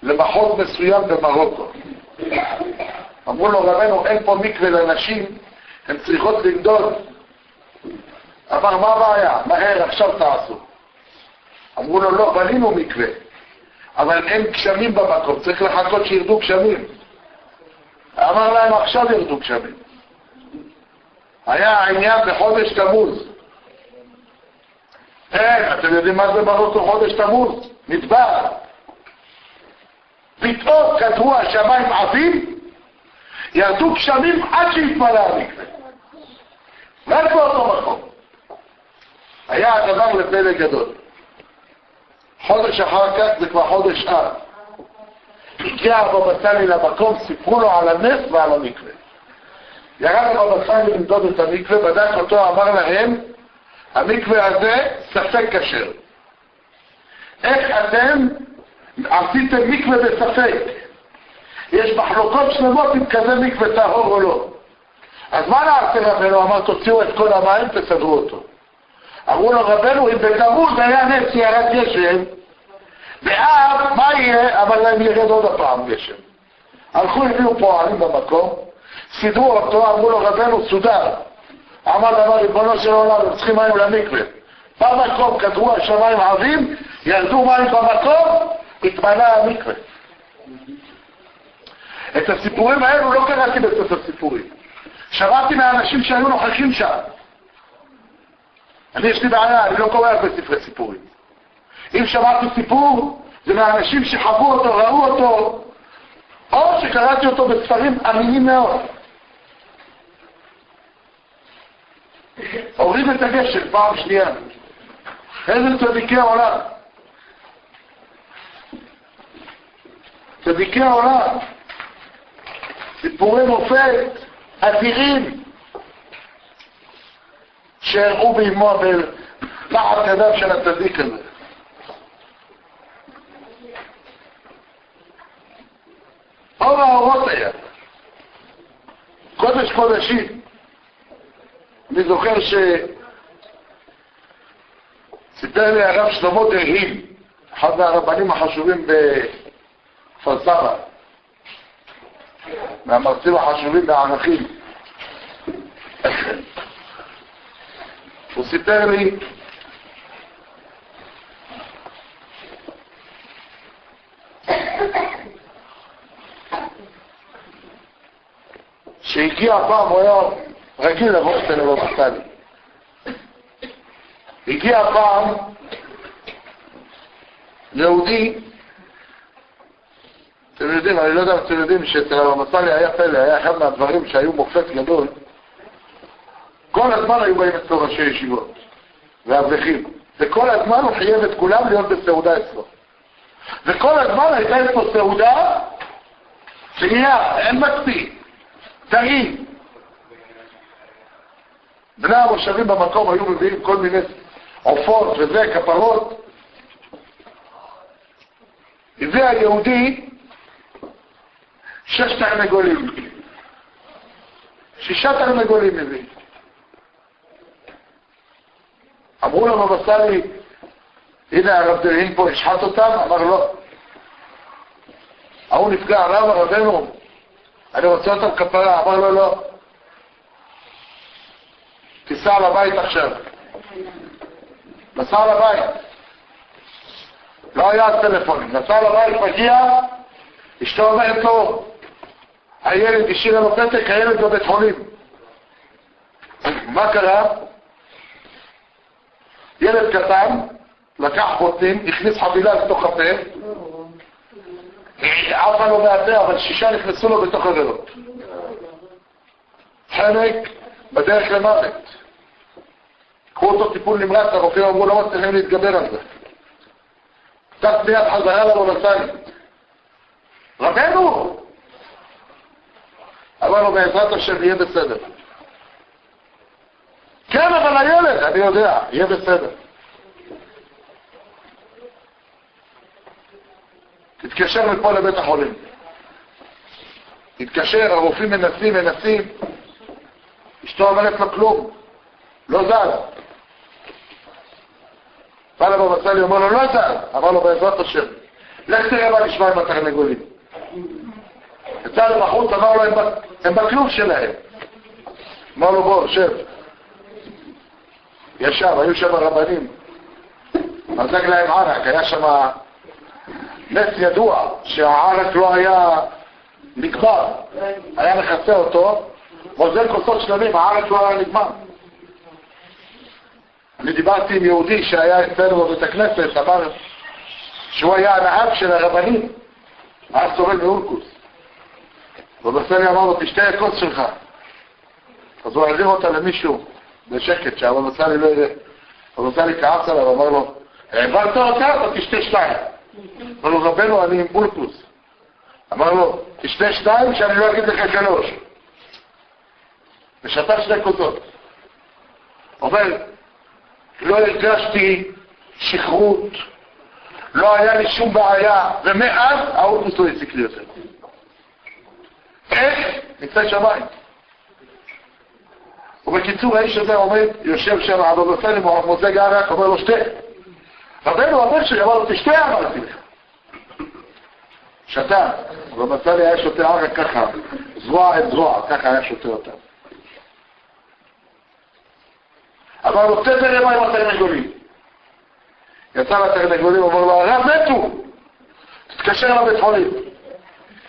למחוז מסוים במרוקו. אמרו לו, רבנו, אין פה מקווה לנשים, הן צריכות לנדוד. אמר, מה הבעיה? מהר, עכשיו תעשו. אמרו לו, לא, בנינו מקווה, אבל אין גשמים במקום, צריך לחכות שירדו גשמים. אמר להם, עכשיו ירדו גשמים. היה העניין בחודש תמוז. אתם יודעים מה זה מרוקו חודש תמוז? מדבר. פתאום כדרו השמיים עבים, ירדו גשמים עד שהתמלא המקווה. רק באותו מקום. היה הדבר לפלא גדול. חודש אחר כך זה כבר חודש אב. הגיע הבבא סאלי למקום, סיפרו לו על הנס ועל המקווה. ירד הבבא סאלי למדוד את המקווה, בדק אותו, אמר להם, המקווה הזה ספק כשר. איך אתם עשיתם מקווה בספק? יש מחלוקות שלמות אם כזה מקווה טהור או לא. אז מה נעשה רבנו? אמר, תוציאו את כל המים, תסדרו אותו. אמרו לו, רבנו, אם בתמוז היה נס ירד גשם, באב, מה יהיה? אבל להם ירד עוד הפעם גשם. הלכו, הביאו פועלים במקום, סידרו אותו, אמרו לו, רבנו, סודר. אמר דבר, ריבונו של עולם, הם צריכים מים למקווה. במקום כדרו השמיים עבים, ירדו מים במקום, התמלא המקווה. את הסיפורים האלו לא קראתי בספר סיפורים. שמעתי מהאנשים שהיו נוכחים שם. יש לי בעיה, אני לא קורא הרבה ספרי סיפורים. אם שמעתי סיפור, זה מהאנשים שחוו אותו, ראו אותו, או שקראתי אותו בספרים אמינים מאוד. הוריד את הגשם פעם שנייה. איזה צדיקי העולם. צדיקי העולם. סיפורי מופת אדירים שהראו באימו תחת ידיו של הצדיק הזה. אור האורות היה. קודש קודשים. אני זוכר סיפר לי הרב שלמה דרהים, אחד מהרבנים החשובים בכפר סבא, מהמרצים החשובים בערכים. הוא סיפר לי שהגיע פעם, הוא היה רגיל לבוא אצל הבבא סאלי. הגיע פעם יהודי, אתם יודעים, אני לא יודע אם אתם יודעים שאצל הבבא סאלי היה פלא, היה אחד מהדברים שהיו מופת גדול. כל הזמן היו באים אצלו ראשי ישיבות ואברכים, וכל הזמן הוא חייב את כולם להיות בסעודה אצלו, וכל הזמן הייתה אצלו סעודה שנייה, אין מקפיא, טרי. בני המושבים במקום היו מביאים כל מיני עופות וזה, כפרות. הביא היהודי 6 תרנגולים, 6 תרנגולים הביא. אמרו לו בבא סאלי, הנה הרב דרהים פה, השחט אותם? אמר לא. ההוא נפגע, הרבנו, אני רוצה אותם כפרה. אמר לו לא. תיסע לבית עכשיו. נסע לבית. לא היה טלפונים. נסע לבית, מגיע, אשתו אומרת לו, הילד השאיר לו פתק, הילד בבית חולים. מה קרה? ילד קטן, לקח בוטנים, הכניס חבילה לתוך הפה, עפה לו מהפה, אבל 6 נכנסו לו בתוך הריאות. חלק בדרך למוות. קחו אותו טיפול נמרץ, הרופאים אמרו לא מצליחים להתגבר על זה. קצת מיד חזרה לבבא סאלי. רבנו! אמר לו בעזרת השם יהיה בסדר. כן, אבל הילד, אני יודע, יהיה בסדר. תתקשר מפה לבית החולים. תתקשר, הרופאים מנסים. אשתו אומרת לו כלום. לא זז. בא לבבא סאלי, אומר לו לא זז. אמר לו בעזרת השם. לך תראה מה נשמע עם התרנגולים. יצא לבחוץ, אמר לו הם בכלוב שלהם. אמר לו בוא, שב. ישב, היו שם רבנים. מזג להם ערק, היה שם נס ידוע שהערק לא היה נגמר. היה מכסה אותו, מוזל כוסות שלמים, הערק לא היה נגמר. אני דיברתי עם יהודי שהיה אצלנו בבית הכנסת, אמר שהוא היה הנהג של הרבנים, היה סובל מאולקוס. ובבא סאלי אמר לו, תשתה הכוס שלך. אז הוא העביר אותה למישהו בשקט, שהבבא סאלי לא יראה. בבא סאלי כעס עליו, אמר לו, העברת אותה, אתה תשתה 2. אמר לו, רבנו, אני עם אולקוס. אמר לו, תשתה 2 שאני לא אגיד לך 3. ושתה 2 כוסות. אומר, לא הרגשתי שכרות, לא היה לי שום בעיה, ומאז האולקוס לא הסיק לי יותר. איך? נמצא שמיים. ובקיצור, האיש הזה עומד, יושב שם, הבבא סאלי מוזג ערק, אומר לו, שתה. רבנו אומר שלי, אמר לו, תשתה, אמרתי לך. שתה. הבבא סאלי היה שותה ערק ככה, זרוע את זרוע, ככה היה שותה אותה. אמר לו, תראה מה עם התרנגולים. יצא לתרנגולים, אומר לו, הרב מתו! תתקשר לבית חולים.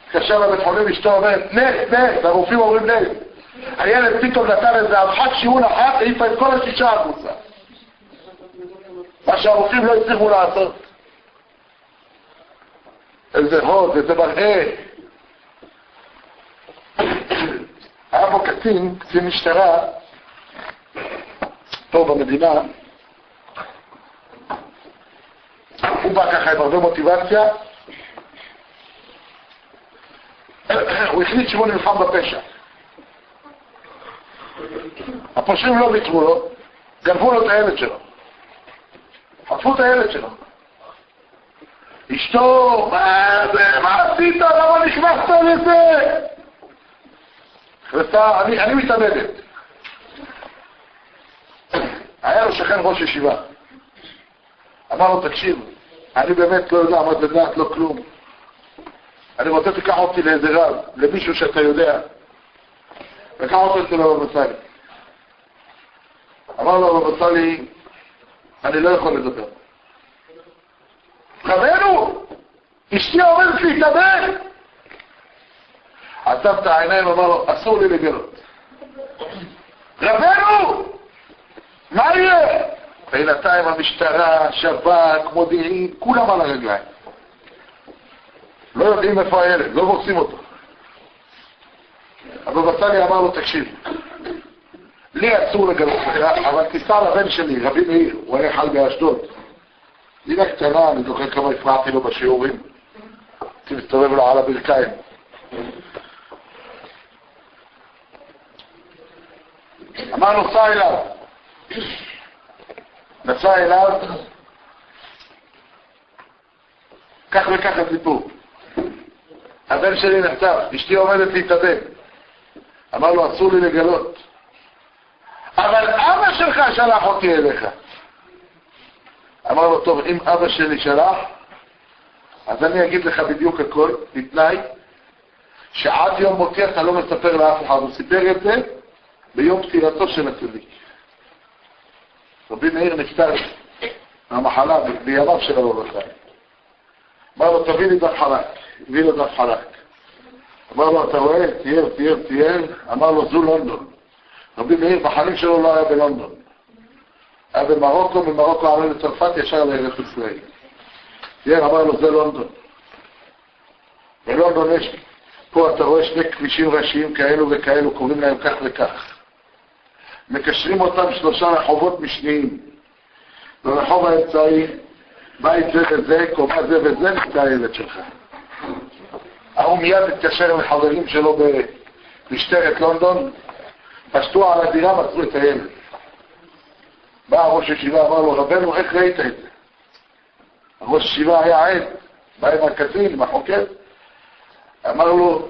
תתקשר לבית חולים, אשתו אומרת, נס, הרופאים אומרים נס. הילד פתאום נתן איזה אבחת שיעול אחת, העיפה את כל השישה החוצה. מה שהרופאים לא הצליחו לעשות. איזה הוד, איזה מראה. היה פה קצין משטרה, פה במדינה, הוא בא ככה עם הרבה מוטיבציה, הוא החליט שהוא נלחם בפשע. הפושעים לא ויתרו לו, גנבו לו את הילד שלו. חטפו את הילד שלו. אשתו, מה עשית? למה נכנסת לזה? אני מתאבדת. היה לו שכן ראש ישיבה. אמר לו, תקשיב, אני באמת לא יודע מה זה דעת, לא כלום. אני רוצה תיקח אותי לאיזה רב, למישהו שאתה יודע. וקח אותו אצל הבבא סאלי. אמר לו הבבא סאלי, אני לא יכול לדבר. חברנו, אשתי אומרת לי, תדבר! עצב את העיניים ואמר לו, אסור לי לגלות. רבנו! מה יהיה? בינתיים המשטרה, שב"כ, מודיעין, כולם על הרגליים. לא יודעים איפה הילד, לא מוצאים אותו. הבבא סאלי אמר לו, תקשיב, לי אסור לגלות, אבל תיסע לבן שלי, רבי מאיר, הוא היה חל באשדוד. דינה קטנה, אני זוכר כמה הפרעתי לו בשיעורים. הייתי מסתובב לו על הברכיים. אמר לו, סע אליו. נסע אליו, כך וכך הסיפור. הבן שלי נחטף, אשתי עומדת להתאבד. אמר לו, אסור לי לגלות. אבל אבא שלך שלח אותי אליך. אמר לו, טוב, אם אבא שלי שלח, אז אני אגיד לך בדיוק הכל, בתנאי, שעד יום מותי אתה לא מספר לאף אחד. הוא סיפר את זה ביום פטירתו של הצדיק. רבי מאיר נפטר מהמחלה בימיו של הבבא סאלי. אמר לו, תביא לי דף חלק. הביא לו דף חלק. אמר לו, אתה רואה? תיאר. אמר לו, זו לונדון. רבי מאיר בחיים שלו לא היה בלונדון. היה במרוקו, ממרוקו עלה לצרפת ישר לארץ ישראל. תיאר, אמר לו, זה לונדון. בלונדון יש, פה אתה רואה שני כבישים ראשיים כאלו וכאלו, קוראים להם כך וכך. מקשרים אותם 3 רחובות משניים. ברחוב האמצעי, בית זה וזה, קומה זה וזה, נקטע הילד שלך. הוא מיד התקשר לחברים שלו במשטרת לונדון, פשטו על הדירה, מצאו את הילד. בא ראש ישיבה, אמר לו, רבנו, איך ראית את זה? ראש ישיבה היה עד, בא עם הקצין, עם החוקר. אמר לו,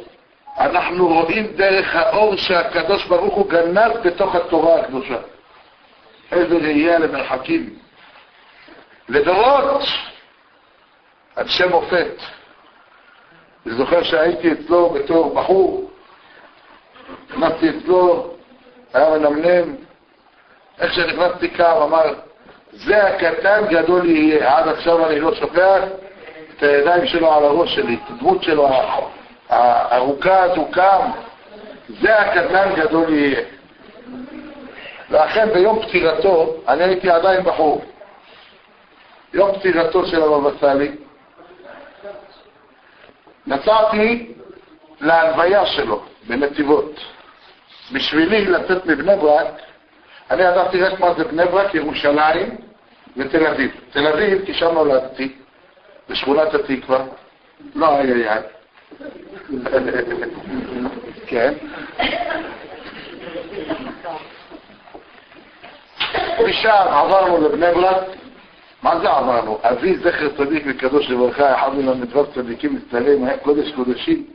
אנחנו רואים דרך האור שהקדוש ברוך הוא גנז בתוך התורה הקדושה. איזה ראייה למרחקים. לדורות, עד שם מופת. אני זוכר שהייתי אצלו בתור בחור, נכנסתי אצלו, היה מנמנם, איך שנכנסתי קם, אמר, זה הקטן גדול יהיה, עד עכשיו אני לא שופך את הידיים שלו על הראש שלי, את הדמות שלו הארוכה הזו קם, זה הקטן גדול יהיה. ואכן ביום פטירתו, אני הייתי עדיין בחור, יום פטירתו של הבבא סאלי, נסעתי להלוויה שלו בנתיבות. בשבילי לצאת מבני ברק, אני ידעתי רק מה זה בני ברק, ירושלים ותל אביב. תל אביב, כי שם נולדתי, בשכונת התקווה, לא היה. כן. משם עברנו לבני ברק. מה זה עברנו? אבי זכר צדיק וקדוש לברכה, אחד מן המדבר צדיקים מצטלם, היה קודש קודשים.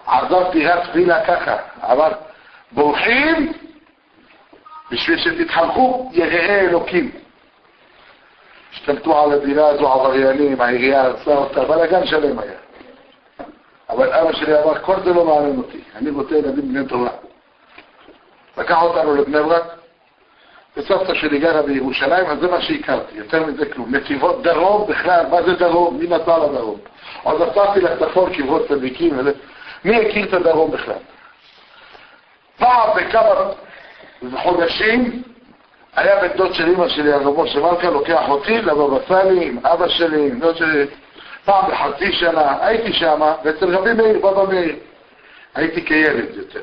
עזבתי רק תפילה ככה, אבל בורחים בשביל שתתחלקו יראי אלוקים. השתלטו על הדירה הזו עבריינים, העירייה הרסה אותה, אבל הגן שלם היה. אבל אבא שלי אמר, כל זה לא מעניין אותי, אני רוצה ילדים בני תורה. לקח אותנו לבני ברק, וסבתא שלי גרה בירושלים, אז זה מה שהכרתי, יותר מזה כלום. נתיבות דרום בכלל, מה זה דרום? מי נתן לדרום? עוד נתתי לצפון קברות צדיקים, מי הכיר את הדרום בכלל? פעם בכמה חודשים, היה בן דוד של אמא שלי, הרב משה מלכה, לוקח אותי לבבא סאלי, עם אבא שלי, עם דוד שלי, פעם בחצי שנה, הייתי שם, ואצל רבי מאיר, בבא מאיר, הייתי כילד יותר.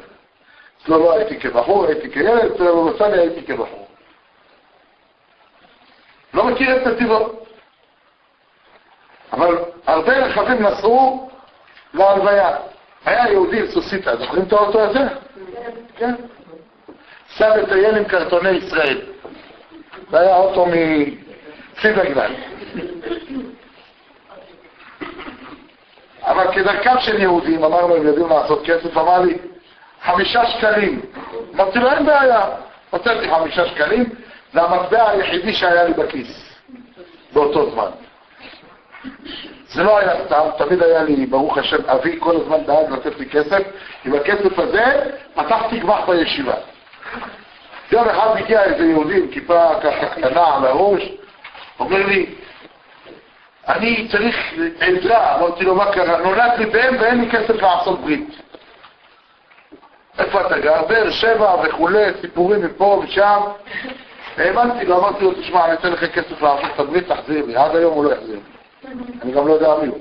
לא הייתי כבחור, הייתי כילד, אצל בבא סאלי הייתי כבחור. לא מכיר את נתיבות. אבל הרבה רכבים נסעו להלוויה. היה יהודי עם סוסיתא, זוכרים את האוטו הזה? כן. שם לטייל עם קרטוני ישראל. זה היה אוטו מפיברגלן. אבל כדרכם של יהודים, אמרנו, הם יודעים לעשות כסף, אמר לי, 5 שקלים. אמרתי לו, אין בעיה. הוצאתי 5 שקלים, זה המטבע היחידי שהיה לי בכיס, באותו זמן. זה לא היה סתם, תמיד היה לי, ברוך השם, אבי כל הזמן דאג לתת לי כסף, עם הכסף הזה פתחתי גמ"ח בישיבה. יום אחד הגיע איזה יהודי עם כיפה ככה קטנה על הראש, אומר לי, אני צריך עזרה. אמרתי לו, מה קרה? נולד לי בן ואין לי כסף לעשות ברית. איפה אתה גר? באר שבע וכולי, סיפורים מפה ושם. האמנתי לו, אמרתי לו, תשמע, אני אתן לך כסף לעשות את הברית, תחזיר לי. עד היום הוא לא יחזיר. אני גם לא יודע מי הוא.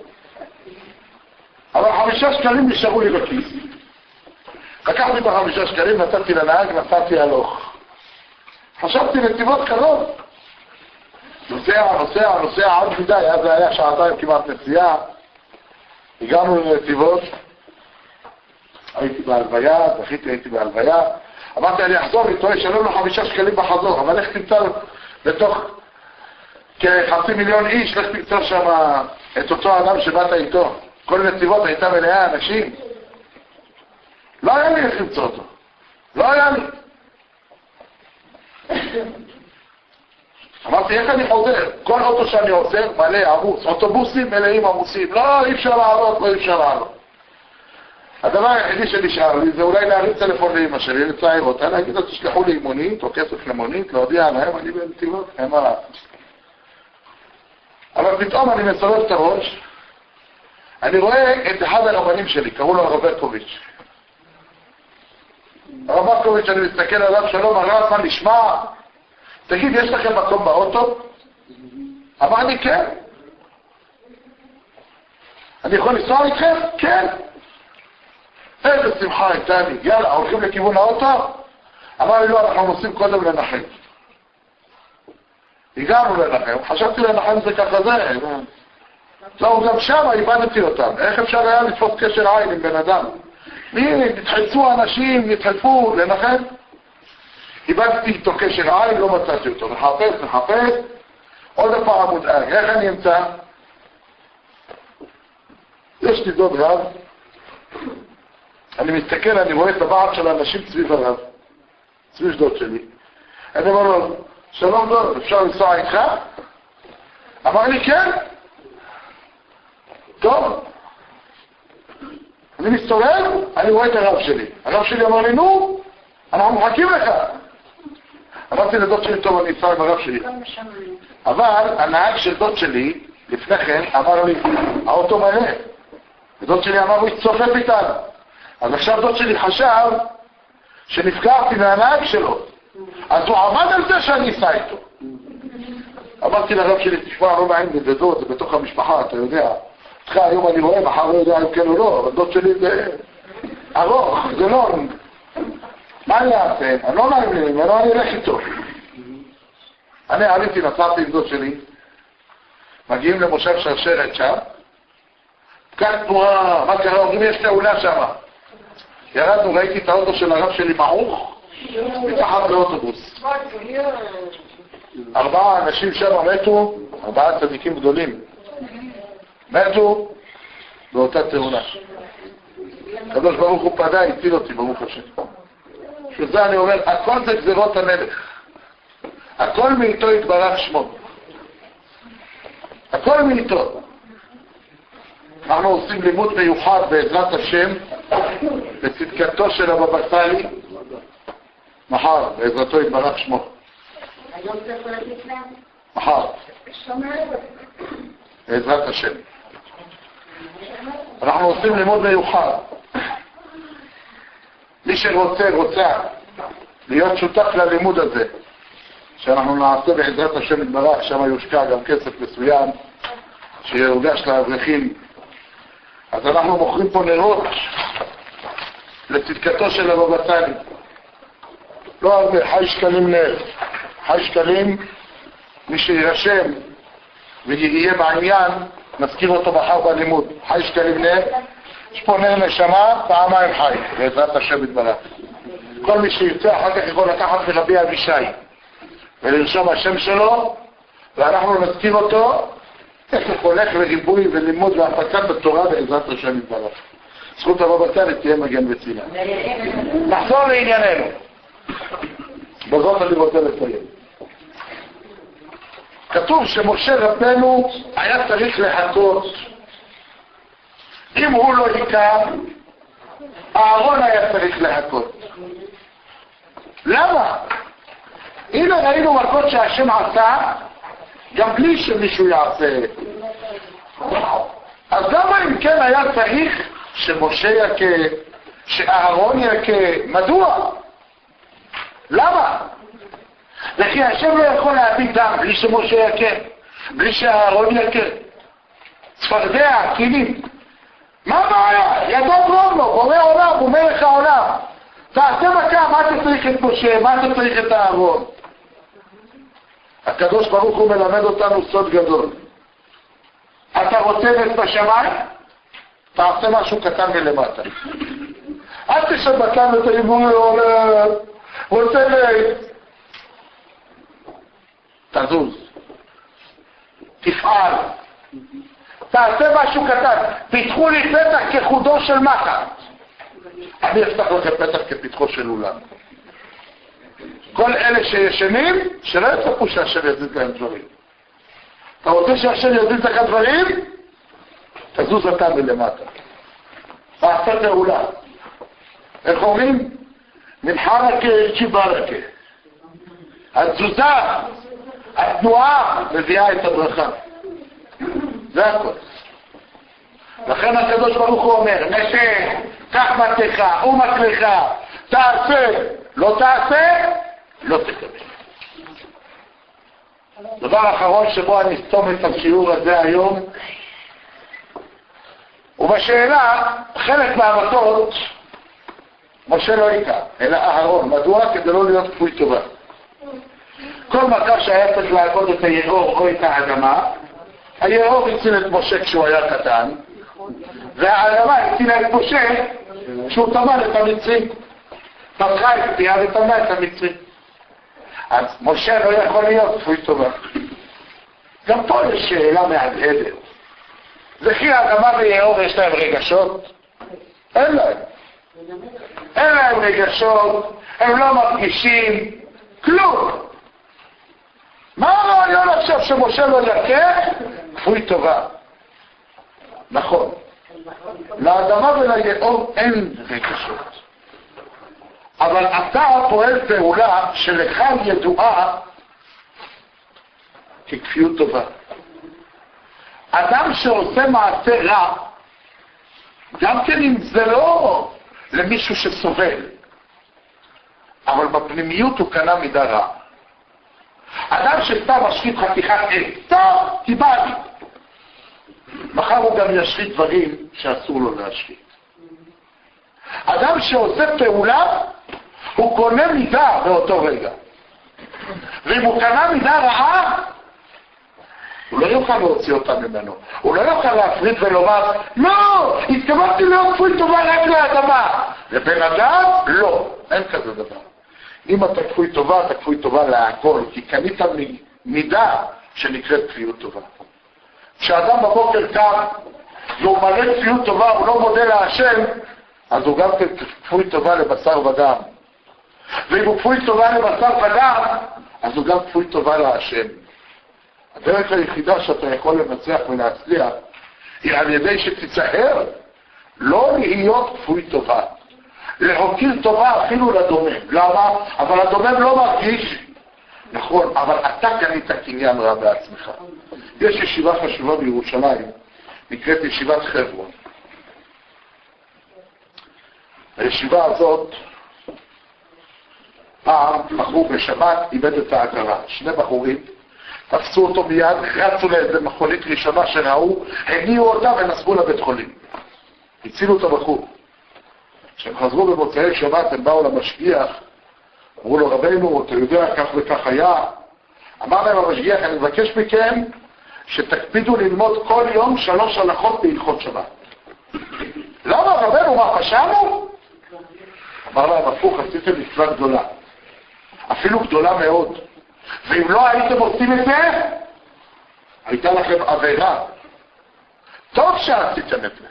אבל 5 שקלים נשארו לי בכיס. לקחתי את 5 שקלים, נתתי לנהג, נסעתי הלוך. חשבתי נתיבות קרוב. נוסע עד מדי, אז זה היה 2 כמעט נסיעה. הגענו לנתיבות. הייתי בהלוויה, זכיתי, הייתי בהלוויה. אמרתי, אני אחזור, אני טועה, שלם לו 5 שקלים בחזור, אבל איך תמצא בתוך כ500,000 איש, לך תמצא שם את אותו אדם שבאת איתו. כל נתיבות הייתה מלאה אנשים. לא היה לי איך למצוא אותו. לא היה לי. אמרתי, איך אני חוזר? כל אוטו שאני עוצר מלא עמוס, אוטובוסים מלאים עמוסים. לא, אי אפשר לעלות, לא אי אפשר לעלות. הדבר היחידי שנשאר לי זה אולי להרים טלפון לאמא שלי, לצייר אותה, להגיד לה, תשלחו לי מונית או כסף למונית, להודיע להם, אני בנתיבות, אין מה לעשות. אבל פתאום אני מסובב את הראש, אני רואה את אחד הרבנים שלי, קראו לו הרב ברקוביץ'. הרב ברקוביץ', אני מסתכל עליו, שלום הרב, מה נשמע? תגיד, יש לכם מקום באוטו? אמר לי, כן. אני יכול לנסוע איתכם? כן. איזה שמחה הייתה לי, יאללה, הולכים לכיוון האוטו? אמר לי, לא, אנחנו נוסעים קודם לנחם. הגענו לנחם, חשבתי לנחם זה ככה זה. לא, גם שם איבדתי אותם. איך אפשר היה לתפוס קשר עין עם בן אדם? נתחלפו אנשים, נתחלפו לנחם. איבדתי איתו קשר עין, לא מצאתי אותו. נחפש, עוד פעם מודאג. איך אני אמצא? יש לי דוד רב. אני מסתכל, אני רואה את הבעד של האנשים סביב הרב. סביב דוד שלי. אני אומר לו, שלום דוד, אפשר לנסוע איתך? אמר לי, כן. טוב. אני מסתובב, אני רואה את הרב שלי. הרב שלי אמר לי, נו, אנחנו מחכים לך. אמרתי לדוד שלי, טוב, אני אסע עם הרב שלי. אבל הנהג של דוד שלי, לפני כן, אמר לי, האוטו מלא. ודוד שלי אמר, הוא יצופף איתנו. אז עכשיו דוד שלי חשב שנפגעתי מהנהג שלו. אז הוא עמד על זה שאני אסע איתו. אמרתי לרב שלי, תשמע, לא מעין לי, זה דוד, זה בתוך המשפחה, אתה יודע. אותך היום אני רואה, מחר לא יודע אם כן או לא, אבל דוד שלי זה ארוך, זה לא... מה אני אעשה? אני לא נעים לי, אני אלך איתו. אני עליתי, נסעתי עם דוד שלי, מגיעים למושב שרשרת שם, כאן תנועה, מה קרה? אומרים, יש תאונה שם. ירדנו, ראיתי את האוטו של הרב שלי מעוך, מתחת לאוטובוס. 4 אנשים שם מתו, 4 צדיקים גדולים. מתו באותה תאונה. הקדוש ברוך הוא פדה, הציל אותי, ברוך השם. שזה אני אומר, הכל זה גזירות המלך. הכל מאיתו יתברך שמו. הכל מאיתו. אנחנו עושים לימוד מיוחד בעזרת השם בצדקתו של הבבא סאלי מחר, בעזרתו יתברך שמו. היום אתה יכול להגיד להם? מחר, שומע בעזרת השם. אנחנו עושים לימוד מיוחד. מי שרוצה להיות שותף ללימוד הזה, שאנחנו נעשה בעזרת השם יתברך, שם יושקע גם כסף מסוים שיוגש לאברכים. אז אנחנו מוכרים פה נרות לצדקתו של הבבא סאלי. לא הרבה, חי שקלים נר. חי שקלים, מי שירשם ויהיה בעניין, נזכיר אותו מחר בלימוד. חי שקלים נר, יש פה נר נשמה, פעמיים חי, בעזרת השם יתברך. כל מי שירצה אחר כך יכול לקחת מרבי אבישי ולרשום השם שלו, ואנחנו נזכיר אותו. כסף הולך לריבוי ולימוד והפצת בתורה בעזרת השם יתברך. זכות הבבא סאלי תהיה מגן וצילם. נחזור לענייננו. בזאת אני רוצה לסיים. כתוב שמשה רבנו היה צריך לחכות. אם הוא לא יקם, אהרון היה צריך לחכות. למה? הנה ראינו מכות שהשם עשה, גם בלי שמישהו יעשה. אז למה אם כן היה צריך שמשה יקה, שאהרון יקה? מדוע? למה? וכי השם לא יכול להביא דם בלי שמשה יקה, בלי שאהרון יקה. צפרדע, כלים. מה הבעיה? ידו ברוב לו, בורא עולם, הוא מלך העולם. תעשה מכה, מה אתה צריך את משה, מה אתה צריך את אהרון? הקדוש ברוך הוא מלמד אותנו סוד גדול. אתה רוצה נס בשמיים? תעשה משהו קטן מלמטה. אל תשב בקן ותריבו רוצה תזוז, תפעל, תעשה משהו קטן. פיתחו לי פתח כחודו של מחט, אני אפתח לכם פתח כפתחו של אולם. כל אלה שישנים, שלא יצפו שהשם יזיז להם דברים. אתה רוצה שהשם יזיז לך דברים? תזוז אתה מלמטה. תעשה תעולה. איך אומרים? מנחרקה צ'יברקה. התזוזה, התנועה מביאה את הברכה. זה הכל. לכן הקדוש ברוך הוא אומר, נשא, קח מתך, ומתך, תעשה, לא תעשה, לא תקבל. דבר אחרון שבו אני אסתום את השיעור הזה היום, ובשאלה, חלק מהמתות, משה לא יקע, אלא אהרון. מדוע? כדי לא להיות כפוי טובה. כל מכה שהיה צריך לעקוד את היאור או את האדמה, היאור הציל את משה כשהוא היה קטן, והאדמה הצילה את משה כשהוא טמן את המצרים. פתחה את פיה וטמנה את המצרים. אז משה לא יכול להיות כפוי טובה. גם פה יש שאלה מהדהדת. וכי האדמה ויאור יש להם רגשות? אין להם. אין להם רגשות, הם לא מרגישים, כלום. מה הרעיון עכשיו שמשה לא יקה? כפוי טובה. נכון. לאדמה וליאור אין רגשות. אבל אתה פועל פעולה שלך ידועה ככפיות טובה. אדם שעושה מעשה רע, גם כן אם זה לא למישהו שסובל, אבל בפנימיות הוא קנה מידה רע. אדם שסתם משחית חתיכת עץ, טוב, קיבלתי. מחר הוא גם ישחית דברים שאסור לו להשחית. אדם שעושה פעולה, הוא קונה מידה באותו רגע. ואם הוא קנה מידה רעה, הוא לא יוכל להוציא אותה ממנו. הוא לא יוכל להפריד ולומר, לא, התכוונתי להיות כפוי טובה רק לאדמה. לבן אדם, לא. אין כזה דבר. אם אתה כפוי טובה, אתה כפוי טובה להכל, כי קנית מידה שנקראת כפיות טובה. כשאדם בבוקר קם, והוא מלא כפיות טובה, הוא לא מודה להשם, אז הוא גם כפוי טובה לבשר ודם. ואם הוא כפוי טובה לבשר ודם, אז הוא גם כפוי טובה להשם. הדרך היחידה שאתה יכול למצח ולהצליח היא על ידי שתצטער לא להיות כפוי טובה. להוקיר טובה אפילו לדומם. למה? אבל הדומם לא מרגיש. נכון, אבל אתה קנית קניין רע בעצמך. יש ישיבה חשובה בירושלים, נקראת ישיבת חברון. הישיבה הזאת, פעם בחור בשבת איבד את ההכרה. שני בחורים תפסו אותו מיד, רצו לאיזה מכונית ראשונה שראו, הניעו אותה ונסעו לבית חולים. הצילו את הבחור. כשהם חזרו במוצאי שבת, הם באו למשגיח, אמרו לו, רבינו, אתה יודע, כך וכך היה. אמר להם המשגיח, אני מבקש מכם שתקפידו ללמוד כל יום 3 הלכות בהלכות שבת. למה רבינו, מה פשענו? אמר להם, הפוך, עשיתם מצווה גדולה. אפילו גדולה מאוד. ואם לא הייתם עושים את זה, הייתה לכם עבירה. טוב שעשיתם את זה.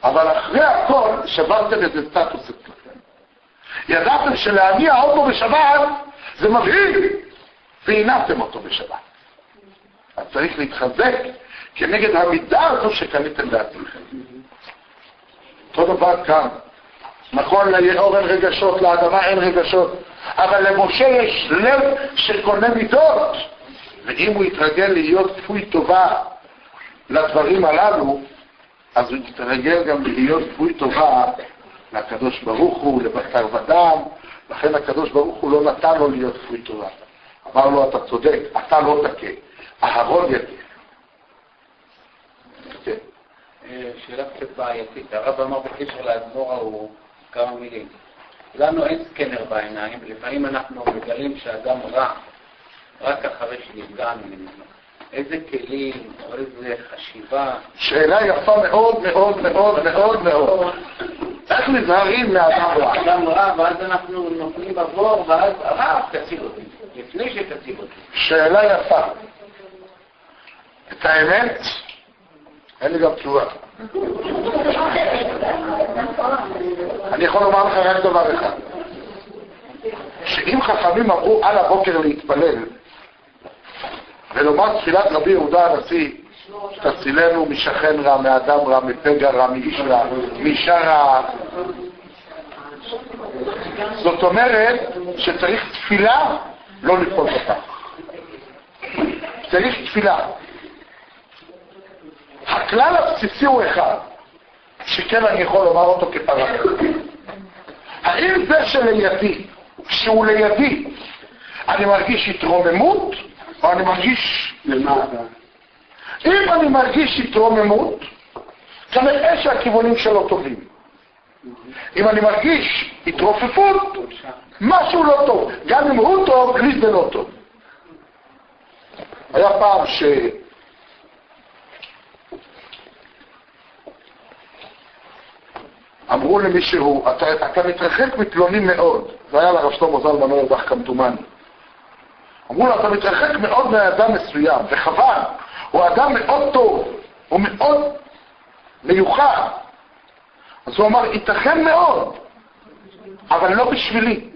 אבל אחרי הכל, שברתם איזה סטטוס אצלכם. ידעתם שלהניע אוטו בשבת, זה מבהיל, והנעתם אותו בשבת. אז צריך להתחזק כנגד המידה הזו שקניתם לעצמכם. אותו דבר כאן. נכון, ליאור אין רגשות, לאדמה אין רגשות, אבל למשה יש לב שקונה מידות, ואם הוא יתרגל להיות כפוי טובה לדברים הללו, אז הוא יתרגל גם להיות כפוי טובה לקדוש ברוך הוא, לבשר ודם. לכן הקדוש ברוך הוא לא נתן לו להיות כפוי טובה. אמר לו, אתה צודק, אתה לא תכה, אהרון יכה. שאלה קצת בעייתית. הרב אמר בקשר לאדמו"ר הוא כמה מילים. לנו אין סקנר בעיניים, לפעמים אנחנו מגלים שאדם רע רק אחרי שנפגענו ממנו. איזה כלים או איזה חשיבה? שאלה יפה מאוד מאוד מאוד מאוד מאוד. איך נזהרים מאדם רע? אדם רע, ואז אנחנו נופלים בבור, ואז הרב תציל אותי, לפני שתציל אותי. שאלה יפה. את האמת, אין לי גם תשובה. אני יכול לומר לך רק דבר אחד. שאם חכמים אמרו על הבוקר להתפלל, ולומר תפילת רבי יהודה הנשיא, תצילנו משכן רע, מאדם רע, מפגע רע, מאיש רע, מאישה רע. זאת אומרת שצריך תפילה, לא לפעול בפח. צריך תפילה. הכלל הבסיסי הוא אחד, שכן אני יכול לומר אותו כפרק. האם זה שלידי, כשהוא לידי, אני מרגיש התרוממות, או אני מרגיש למעלה? אם אני מרגיש התרוממות, כנראה שהכיוונים שלו טובים. אם אני מרגיש התרופפות, משהו לא טוב. גם אם הוא טוב, לי זה לא טוב. היה פעם אמרו למישהו, אתה מתרחק מפלונים מאוד. זה היה לרב שלמה זלמן אוירבך כמדומני. אמרו לו, אתה מתרחק מאוד מאדם מסוים, וחבל, הוא אדם מאוד טוב, הוא מאוד מיוחד. אז הוא אמר, ייתכן מאוד, אבל לא בשבילי.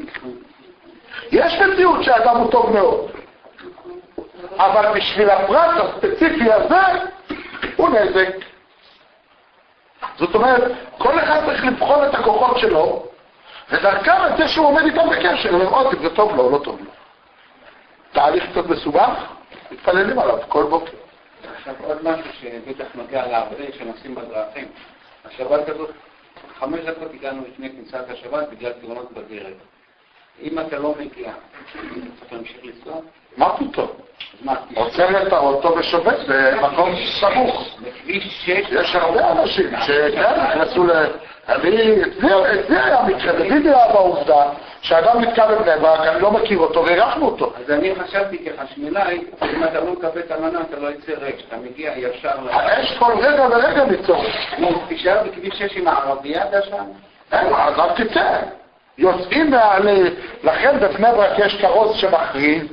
יש מציאות שהאדם הוא טוב מאוד, אבל בשביל הפרט הספציפי הזה, הוא נזק. זאת אומרת, כל אחד צריך לבחון את הכוחות שלו, ודרכם את זה שהוא עומד איתם בקשר, לראות אם זה טוב לו או לא טוב לו. תהליך קצת מסובך, מתפללים עליו כל בוקר. עכשיו עוד משהו שבטח נוגע להרבה שנוסעים בדרכים. השבת הזאת, 5 דקות הגענו לפני כניסת השבת בגלל תאונות בדרך. אם אתה לא מגיע, אתה תמשיך לנסוע? מה פתאום? עוצר את האוטו ושובת במקום סמוך. בכביש 6? יש הרבה אנשים שכן נכנסו את זה היה מקרה, בדיוק בעובדה שאדם נתקע בבני ברק, אני לא מכיר אותו והרחנו אותו. אז אני חשבתי כחשמלאי, אם אתה לא מקבל את המנה, אתה לא יצא ריק, אתה מגיע ישר... האש כל רגע ורגע ניצור. תישאר בכביש 6 עם הערבייה שם? אין, אז אל תצא. יוצאים לכן בבני ברק יש כרוז שמכריז,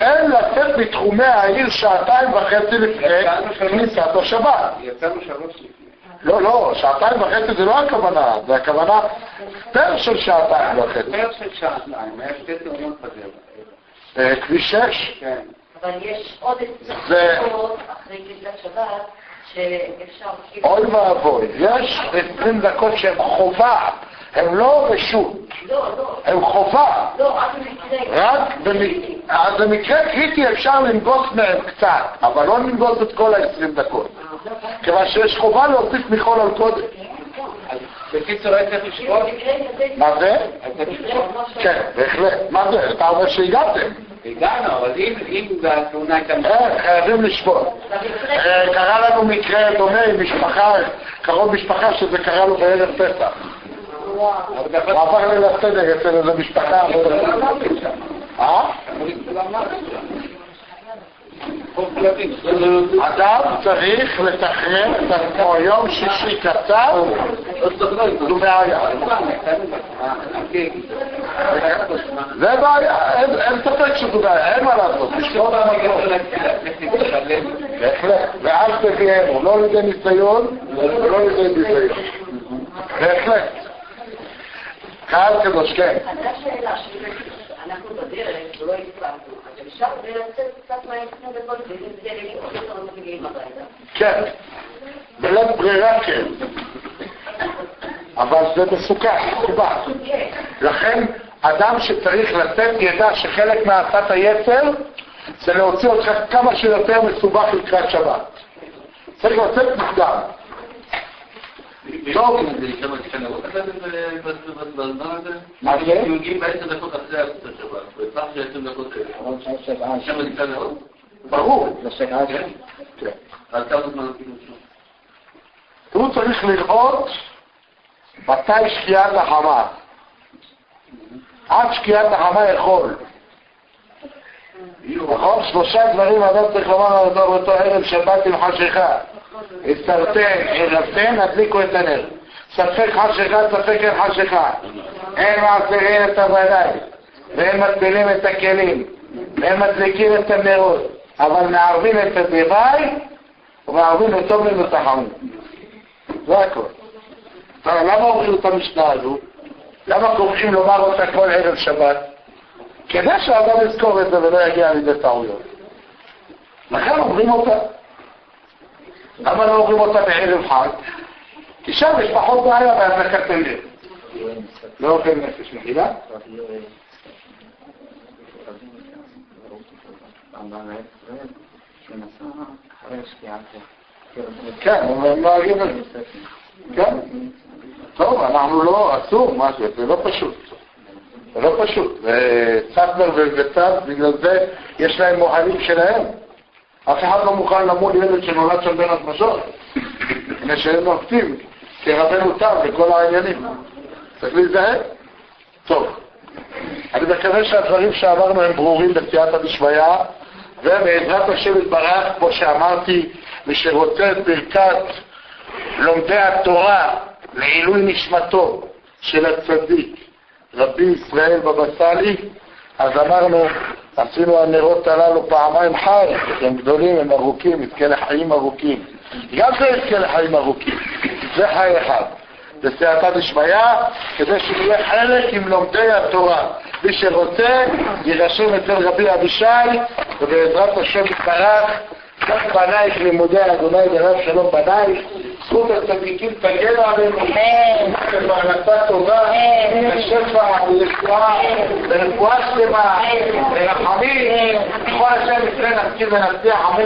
אין לצאת מתחומי העיר 2.5 לפני כניסת השבת. יצאנו 3 לפני. לא, 2.5 זה לא הכוונה, זה הכוונה פר של 2.5. פר של 2, היה 2 תאונות בדרך. כביש 6? כן. אבל יש עוד 20 דקות אחרי כניסת שבת שאפשר... אוי ואבוי, יש 20 דקות שהן חובה, הם לא רשות, הם חובה. אז במקרה קריטי אפשר לנגוס מהם קצת, אבל לא לנגוס את כל ה-20 דקות. כיוון שיש חובה להוסיף מיכול על קודם. בקיצור, לא צריך לשקול? מה זה? כן, בהחלט. מה זה? אתה אומר שהגעתם. הגענו, אבל אם התאונה הייתה... חייבים לשפוט. קרה לנו מקרה דומה עם משפחה, קרוב משפחה שזה קרה לו בערב פסח. הוא עבר ליל הסדר אצל איזו משפחה. אדם צריך לתכנן את עצמו יום שישי קצר ומעיה. זה בעיה, אין ספק שזו בעיה, אין מה לעשות. בהחלט, ואל תביאנו, לא לידי ניסיון ולא לידי ניסיון. בהחלט. קהל קדוש, כן. אנחנו בדרך, ולא הספקנו, אז אפשר לצאת קצת מהעצמם וכל זה, זה לגבי אותנו מגיעים הביתה. כן, בלית ברירה כן, אבל זה מסוכן, מסובך. לכן אדם שצריך לצאת ידע שחלק מהעשת היצר זה להוציא אותך כמה שיותר מסובך לקראת שבת. צריך לצאת מוקדם. טוב. מה זה? הם מגיעים ב10 דקות אחרי עשת השבת, בפח של 10 דקות האלה. שם זה כאן מאוד? ברור. כן. אז כמה זמן כאילו שם? הוא צריך לראות מתי שקיעת החמה. עד שקיעת החמה יכול. נכון? 3 דברים אדם צריך לומר על הדבר אותו ערב שבת עם חשיכה. הסתרתן, ערבתן, הדליקו את הנר. ספק חשיכה, ספק אין חשיכה. אין מעשירים את הוודאי, והם מטבילים את הכלים, והם מדליקים את הנרות, אבל מערבים את הדווי, ומערבים את טובים ואת החמים. זה הכל. למה אומרים את המשנה הזו? למה קוראים לומר אותה כל ערב שבת? כדי שהאדם יזכור את זה ולא יגיע לידי טעויות. לכן אומרים אותה. למה לא אומרים אותה בערב חג? כי שם יש פחות בעיה בהדלקת הנר. לא אוכל נפש, מחילה? כן, הם נוהגים את זה. כן. טוב, אנחנו לא, אסור משהו, זה לא פשוט. זה לא פשוט. וצפר וצף, בגלל זה יש להם מוהלים שלהם. אף אחד לא מוכן למול ילד שנולד שם בין הדמשות. לפני שהם נוקטים, כרבנו תם וכל העניינים. צריך להיזהר? טוב. אני מקווה שהדברים שאמרנו הם ברורים בסייעתא דשמיא, ובעזרת השם יתברך, כמו שאמרתי, מי שרוצה את ברכת לומדי התורה לעילוי נשמתו של הצדיק רבי ישראל בבא סאלי, אז אמרנו, עשינו הנרות הללו פעמיים חי, הם גדולים, הם ארוכים, יזכה לחיים ארוכים. גם זה יזכה לחיים ארוכים, זה חי אחד. בסייעתא דשמיא, כדי שיהיה חלק עם לומדי התורה. מי שרוצה, יירשם אצל רבי אבישי, ובעזרת השם יתברך, כך בנייך לימודי אדוני ברב שלום בנייך, זכות הצדיקים תגן עלינו, בפרנסה טובה, בשפע, ברפואה, ברפואה שלמה, ברחמים, כל השם יצא נזכיר ונצליח, אמן.